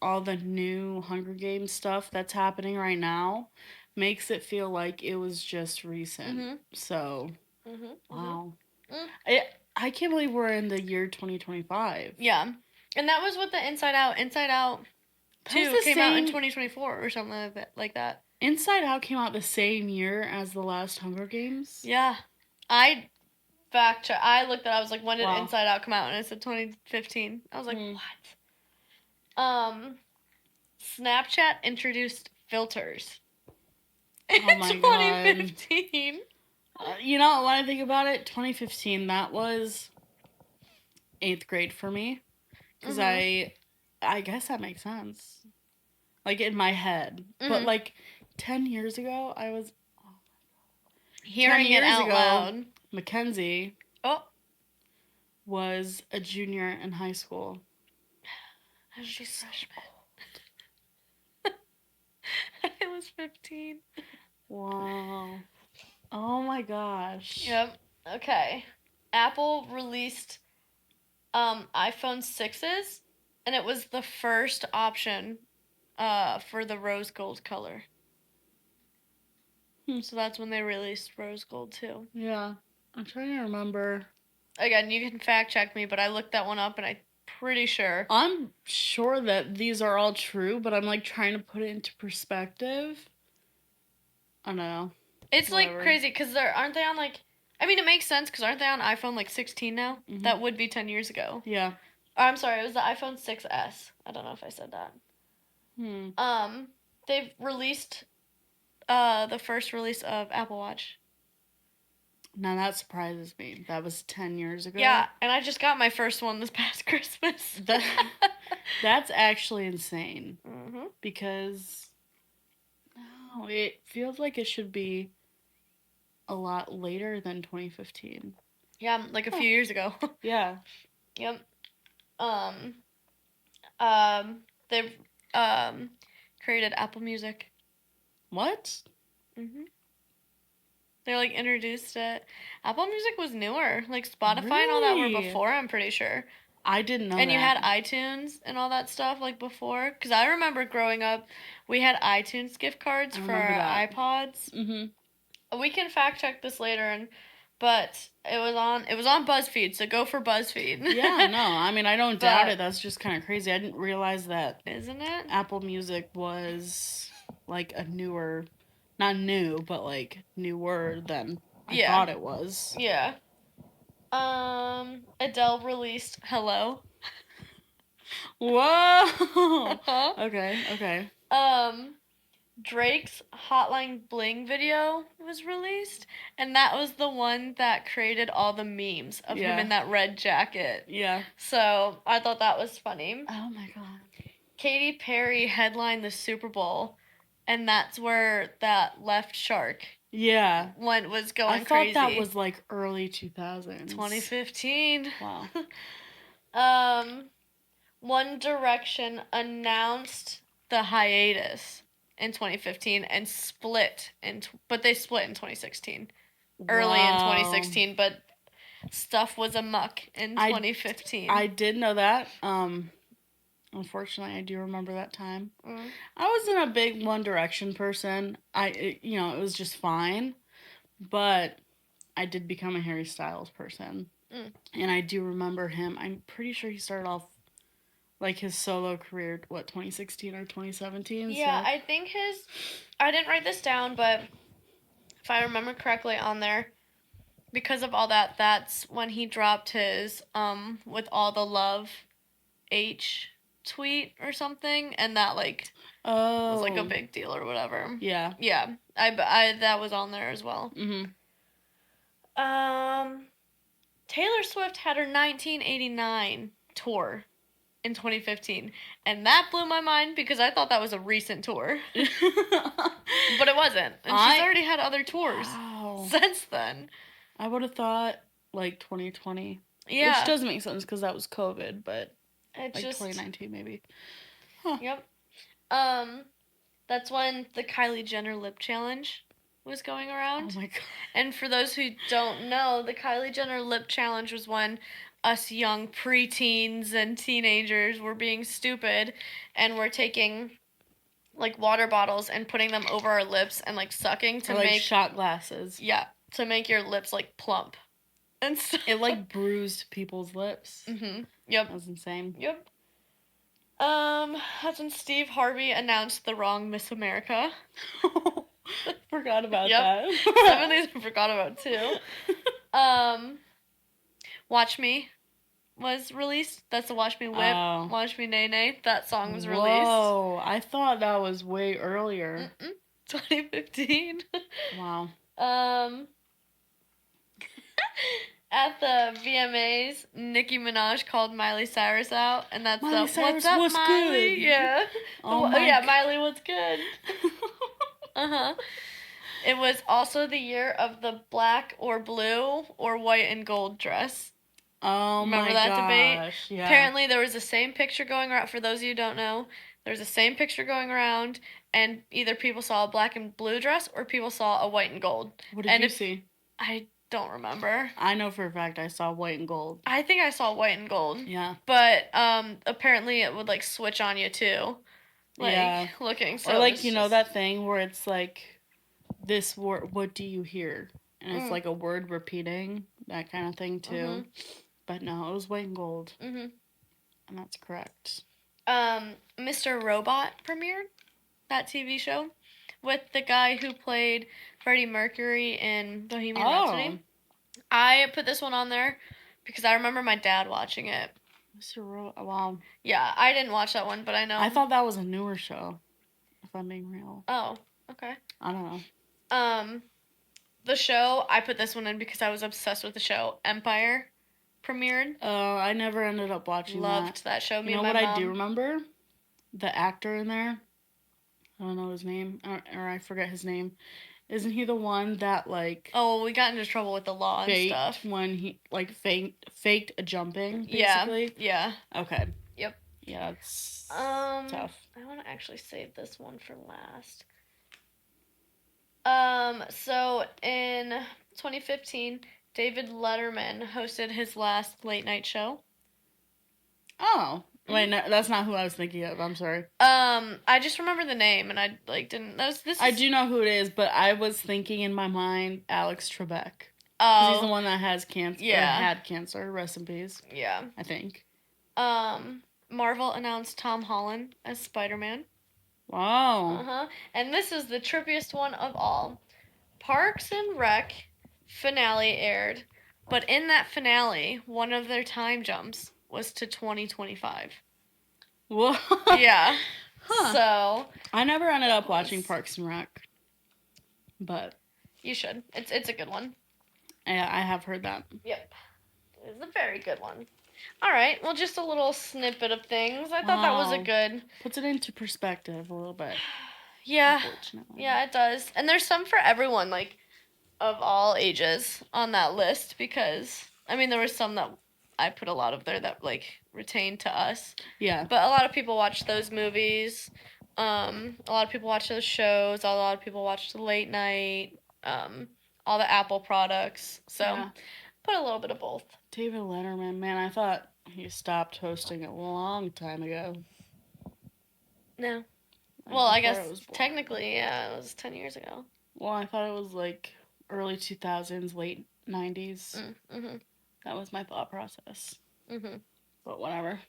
all the new Hunger Games stuff that's happening right now, makes it feel like it was just recent. Mm-hmm. So, Mm-hmm. wow. Mm. I can't believe we're in the year 2025. Yeah. And that was what the Inside Out. Inside Out That was 2 the came out in same. 2024 or something like that. Inside Out came out the same year as the last Hunger Games. Yeah. I fact check. I looked at. I was like, when did Wow. Inside Out come out? And it said 2015. I was like, what? Snapchat introduced filters in Oh my god. 2015. You know, when I think about it, 2015, that was 8th grade for me. Because I guess that makes sense. Like, in my head. But, like, 10 years ago, I was... Hearing 10 it years out ago, loud. Mackenzie Oh, was a junior in high school. she's freshman. I was 15. Wow. Oh my gosh. Yep. Okay. Apple released iPhone 6s, and it was the first option for the rose gold color. So that's when they released rose gold too. Yeah. I'm trying to remember. Again, you can fact check me, but I looked that one up and I'm pretty sure. I'm sure that these are all true, but I'm like trying to put it into perspective. I don't know. It's Whatever. like crazy because aren't they on like, I mean, it makes sense because aren't they on iPhone like 16 now? Mm-hmm. That would be 10 years ago. Yeah. Oh, I'm sorry, it was the iPhone 6s. I don't know if I said that. They've released the first release of Apple Watch. Now that surprises me. That was 10 years ago. Yeah, and I just got my first one this past Christmas. That's actually insane. Mm-hmm. Because no, it feels like it should be a lot later than 2015. Yeah, like a few years ago. Yeah. Yep. They've created Apple Music. What? Mhm. They like introduced it. Apple Music was newer. Like Spotify Really? and all that were before, I'm pretty sure. I didn't know and that. you had iTunes and all that stuff like before. Because I remember growing up, we had iTunes gift cards for our iPods. Mm-hmm. We can fact check this later, but it was on BuzzFeed, so go for BuzzFeed. Yeah, no, I mean I don't doubt it. That's just kind of crazy. I didn't realize that. Isn't it? Apple Music was like a newer, not new, but like newer than I thought it was. Yeah. Adele released Hello. Whoa. Okay. Drake's Hotline Bling video was released, and that was the one that created all the memes of him in that red jacket. Yeah. So I thought that was funny. Oh my god. Katy Perry headlined the Super Bowl, and that's where that Left Shark was going crazy. I thought that was like early 2000s. 2015. Wow. One Direction announced the hiatus in 2015 and but they split in 2016. Early in 2016, but stuff was amuck in 2015. I did know that. Unfortunately, I do remember that time. I wasn't a big One Direction person. It was just fine, but I did become a Harry Styles person, and I do remember him. I'm pretty sure he started off like his solo career, 2016 or 2017? Yeah, so. I think I didn't write this down, but if I remember correctly on there, because of all that, that's when he dropped his, with all the love H tweet or something, and that, like, was, like, a big deal or whatever. Yeah. Yeah, I that was on there as well. Mm-hmm. Taylor Swift had her 1989 tour in 2015, and that blew my mind because I thought that was a recent tour. But it wasn't, and she's already had other tours since then. I would have thought like 2020. Yeah, which doesn't make sense because that was COVID, but it's like just 2019 maybe. Huh. Yep. That's when the Kylie Jenner lip challenge was going around. Oh my god. And for those who don't know, the Kylie Jenner lip challenge was when us young preteens and teenagers were being stupid and were taking like water bottles and putting them over our lips and like sucking to or like make shot glasses. Yeah, to make your lips like plump. And stuff. It like bruised people's lips. Yep. That was insane. Yep. That's when Steve Harvey announced the wrong Miss America. Forgot about Yep. that. Some of these I forgot about too. Watch Me was released. That's the Watch Me Whip, Watch Me Nay Nay. That song was released. Whoa, I thought that was way earlier. 2015. Wow. At the VMAs, Nicki Minaj called Miley Cyrus out, and that's Miley Cyrus, "What's up, what's Miley?" good? Yeah. Oh my yeah, Miley, what's good? It was also the year of the black or blue or white and gold dress. Oh Remember my that gosh, debate? yeah. Apparently, there was the same picture going around. For those of you who don't know, there's the same picture going around, and either people saw a black and blue dress or people saw a white and gold. What did you see? I don't remember. I know for a fact I saw white and gold. I think I saw white and gold. Yeah. But apparently it would like switch on you too. Like looking so or like you know that thing where it's like this word, what do you hear? And it's like a word repeating, that kind of thing too. But no, it was white and gold. And that's correct. Mr. Robot premiered, that TV show, with the guy who played Freddie Mercury in Bohemian Rhapsody. I put this one on there because I remember my dad watching it. Mr. Robot, wow. Yeah, I didn't watch that one, but I know. I thought that was a newer show, if I'm being real. Oh, okay. I don't know. The show, I put this one in because I was obsessed with the show. Empire premiered. I never ended up watching Loved that show. You know what I do remember? The actor in there. I don't know his name, or I forget his name. Isn't he the one that like? Oh, we got into trouble with the law and stuff when he like faked a jumping. Basically. Yeah. Okay. Yep. Yeah, it's tough. I want to actually save this one for last. So in 2015, David Letterman hosted his last late night show. Oh. Wait, no, that's not who I was thinking of. I'm sorry. I just remember the name, and I like didn't. I do know who it is, but I was thinking in my mind Alex Trebek. Oh, he's the one that has cancer. Yeah, had cancer. Rest in peace. Yeah, I think. Marvel announced Tom Holland as Spider-Man. Wow. And this is the trippiest one of all. Parks and Rec finale aired, but in that finale, one of their time jumps was to 2025. What? Yeah. So I never ended up watching Parks and Rec, but you should. It's a good one. Yeah, I have heard that. Yep, it's a very good one. All right, well, just a little snippet of things. I thought that was a good. Puts it into perspective a little bit. Yeah. Yeah, it does. And there's some for everyone, like of all ages on that list because I mean there was some that I put a lot of there that like retained to us. Yeah. But a lot of people watch those movies. A lot of people watch those shows. A lot of people watch the late night. All the Apple products. So put a little bit of both. David Letterman, man, I thought he stopped hosting a long time ago. No. Well, I guess technically, yeah, it was 10 years ago. Well, I thought it was like early 2000s, late 90s. That was my thought process. But whatever.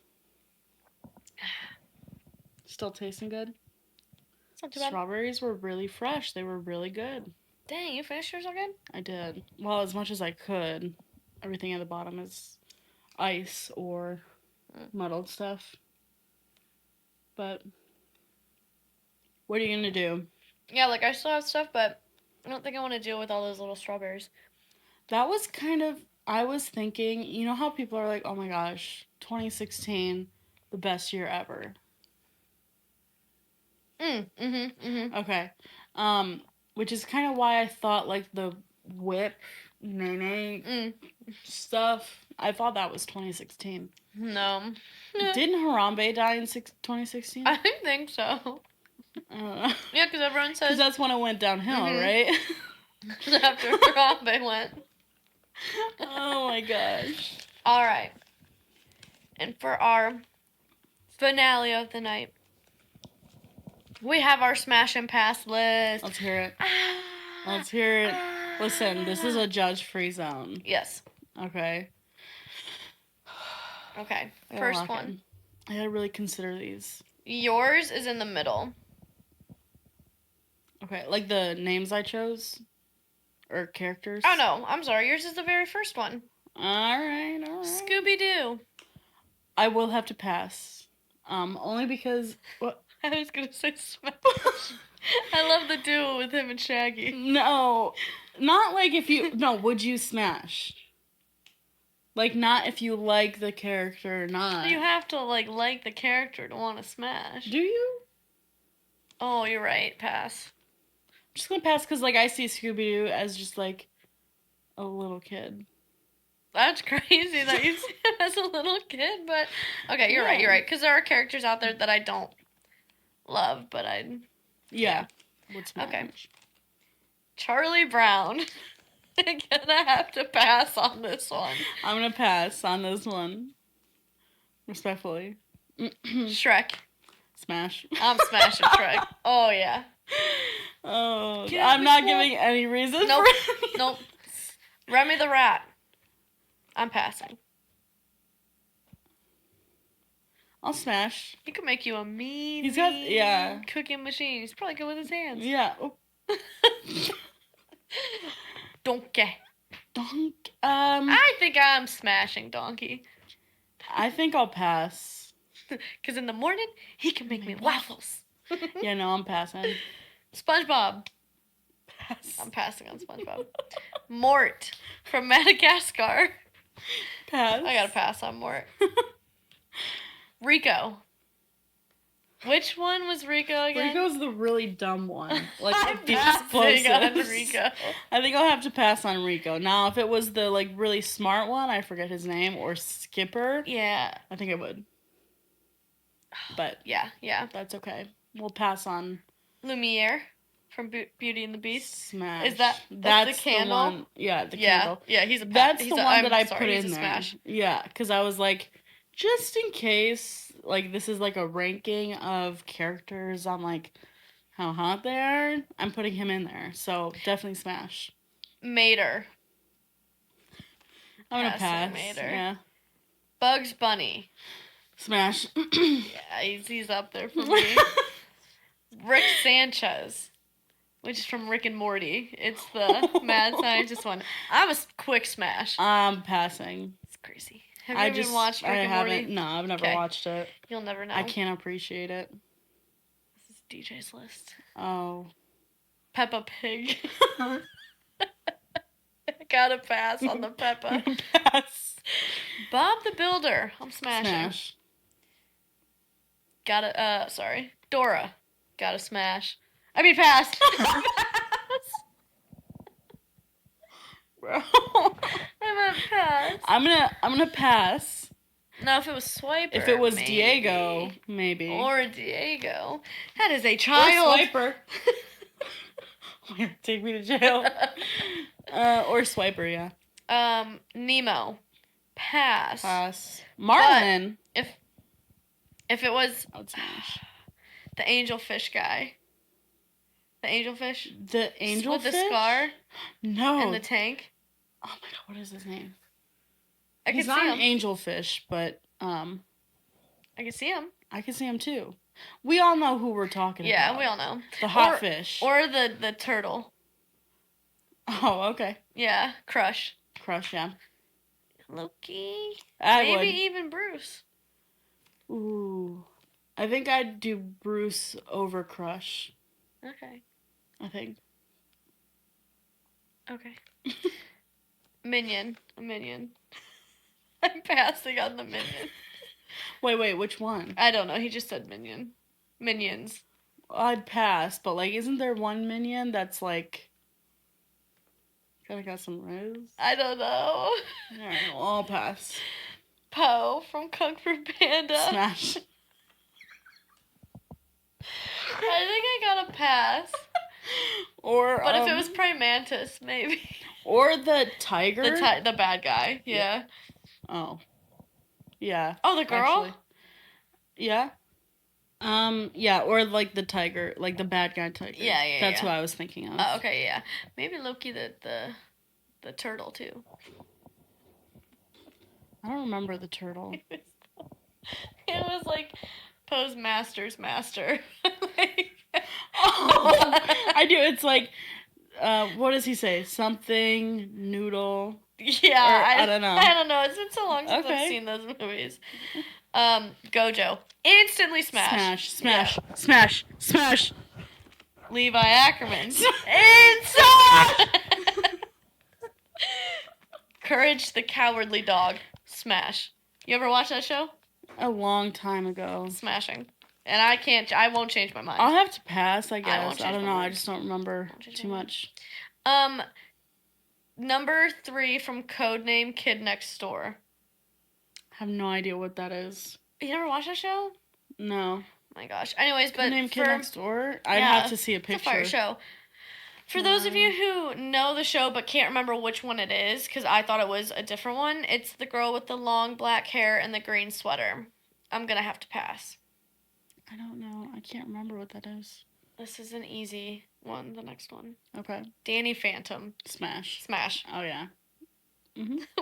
Still tasting good? It's not too bad. Strawberries were really fresh. They were really good. Dang, you finished yours again? I did. Well, as much as I could. Everything at the bottom is ice or muddled stuff. But what are you going to do? Yeah, like I still have stuff, but I don't think I want to deal with all those little strawberries. That was kind of, I was thinking, you know how people are like, oh my gosh, 2016, the best year ever. Okay. Which is kind of why I thought like the whip, nene stuff, I thought that was 2016. No. Didn't Harambe die in 2016? I think so. Yeah, because everyone says... Because that's when it went downhill, right? After Harambe went. Oh my gosh. Alright. And for our finale of the night, We have our smash and pass list. Let's hear it. Let's hear it. Listen, this is a judge-free zone. Yes. Okay. Okay. First one. I gotta really consider these. Yours is in the middle. Okay, like the names I chose? Or characters? Oh, no. I'm sorry. Yours is the very first one. Alright. Scooby-Doo. I will have to pass. Only because... What? I was gonna say Smash. I love the duo with him and Shaggy. No. Not like if you... No, would you smash? Like, not if you like the character or not. You have to, like the character to want to smash. Do you? Oh, you're right. Pass. I'm just gonna pass because, like, I see Scooby-Doo as just, like, a little kid. That's crazy that you see him as a little kid, but... Okay, you're right. Because there are characters out there that I don't love, but I'd... Yeah. Would smash. Okay. Charlie Brown. I'm gonna have to pass on this one. I'm gonna pass on this one. Respectfully. Shrek. Smash. I'm smashing Shrek. Oh, yeah. Oh, I'm not giving any reason Nope. for it. Nope. Remy the Rat. I'm passing. I'll smash. He could make you a mean, He's got, cooking machine. He's probably good with his hands. Yeah. Oh. Donkey. I think I'm smashing Donkey. I think I'll pass. Because in the morning, he can make me waffles. Yeah, no, I'm passing. SpongeBob. Pass. I'm passing on SpongeBob. Mort from Madagascar. Pass. I gotta pass on Mort. Rico. Which one was Rico again? Rico's the really dumb one. Like I'm the passing on explosives. Rico. I think I'll have to pass on Rico. Now, if it was the like really smart one, I forget his name, or Skipper. Yeah. I think I would. But yeah. That's okay. We'll pass on Lumiere from Beauty and the Beast. Smash. Is that's the candle? The one, yeah, the candle. Yeah, he's a That's he's the a, one I'm that I sorry, put he's in a there. Smash. Yeah, because I was like, just in case, like this is like a ranking of characters on like how hot they are. I'm putting him in there, so definitely Smash. Mater. I'm gonna pass. Mater. Yeah. Bugs Bunny. Smash. Yeah, he's up there for me. Rick Sanchez, which is from Rick and Morty. It's the mad scientist one. I was quick smash. I'm passing. It's crazy. Have you even watched Rick and Morty? No, I've never watched it. You'll never know. I can't appreciate it. This is DJ's list. Oh. Peppa Pig. I gotta pass on the Peppa. Pass. Bob the Builder. I'm smashing. Smash. Sorry. Dora. Gotta smash. I mean, pass. Bro. I'm gonna pass. I'm gonna pass. No, if it was Swiper. If it was maybe. Diego, maybe. Or Diego. That is a child. Or Swiper. Take me to jail. Or Swiper, yeah. Nemo. Pass. Pass. Marlin. But if it was I would smash. the angelfish guy. The angelfish? The angelfish? With the scar? No. And the tank? Oh my god, what is his name? He's not see an him. angelfish, but I can see him. I can see him too. We all know who we're talking about. Yeah, we all know. The hot fish. Or the turtle. Oh, okay. Yeah, Crush. Crush, yeah. Loki. Maybe even Bruce. Ooh. I think I'd do Bruce over Crush. Okay. I think. Okay. Minion. A minion. I'm passing on the minion. Wait, which one? I don't know. He just said minion. Minions. I'd pass, but like, isn't there one minion that's like kind of got some riz? I don't know. Alright, well, I'll pass. Poe from Kung Fu Panda. Smash. I think I gotta pass. But if it was Praying Mantis, maybe. Or the tiger. The bad guy. Yeah. Oh. Yeah. Oh, the girl? Actually. Yeah. Yeah, or like the tiger, like the bad guy tiger. Yeah. That's who I was thinking of. Oh, okay, yeah. Maybe Loki the turtle too. I don't remember the turtle. It was like Pose Master's master. Like, oh, I do. It's like, what does he say? Something noodle. Yeah, Or, I don't know. I don't know. It's been so long since I've seen those movies. Gojo. Instantly smash. Smash. Levi Ackerman. Inside! Courage the Cowardly Dog. Smash. You ever watch that show? A long time ago. Smashing. And I won't change my mind. I'll have to pass, I guess. I don't know. Mind. I just don't remember too much. Number 3 from Codename Kid Next Door. I have no idea what that is. You never watched that show? No. Oh my gosh. Anyways, but Codename Kid Next Door? I'd have to see a picture. It's a fire show. For those of you who know the show but can't remember which one it is, because I thought it was a different one, it's the girl with the long black hair and the green sweater. I'm going to have to pass. I don't know. I can't remember what that is. This is an easy one, the next one. Okay. Danny Phantom. Smash. Oh, yeah.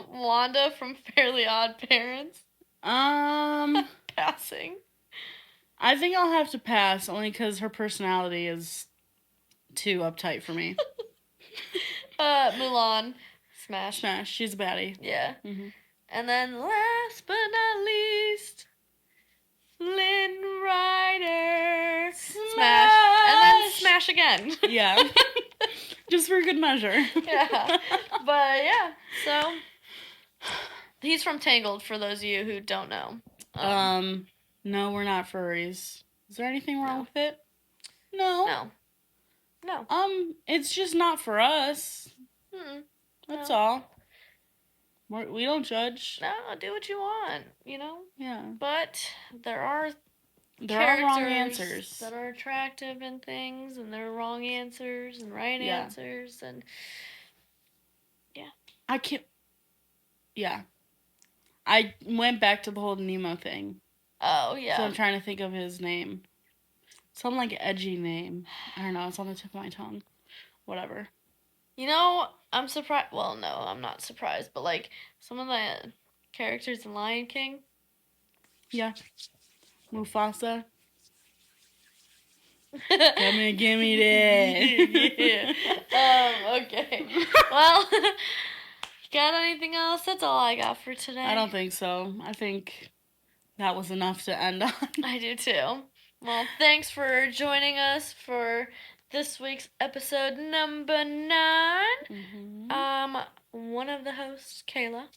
Wanda from Fairly Odd Parents. Passing. I think I'll have to pass, only because her personality is too uptight for me. Mulan. Smash. She's a baddie. Yeah. And then last but not least, Lynn Rider. Smash. And then smash again. Yeah. Just for good measure. Yeah. But yeah, so he's from Tangled for those of you who don't know. No, we're not furries. Is there anything wrong with it? No. It's just not for us. That's all. We don't judge. No, do what you want, you know? Yeah. But there are wrong answers that are attractive and things, and there are wrong answers and right answers, and I can't. Yeah. I went back to the whole Nemo thing. Oh, yeah. So I'm trying to think of his name. Some like edgy name. I don't know. It's on the tip of my tongue. Whatever. You know, I'm surprised. Well, no, I'm not surprised. But like some of the characters in Lion King. Yeah. Mufasa. Gimme that. Yeah. Okay. Well, got anything else? That's all I got for today. I don't think so. I think that was enough to end on. I do too. Well, thanks for joining us for this week's episode number 9. One of the hosts, Kayla.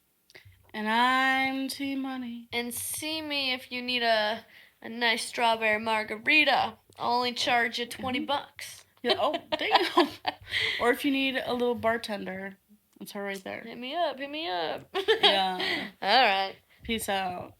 And I'm T-Money. And see me if you need a nice strawberry margarita. I'll only charge you $20. Yeah, oh, damn. Or if you need a little bartender, it's her right there. Hit me up. Yeah. All right. Peace out.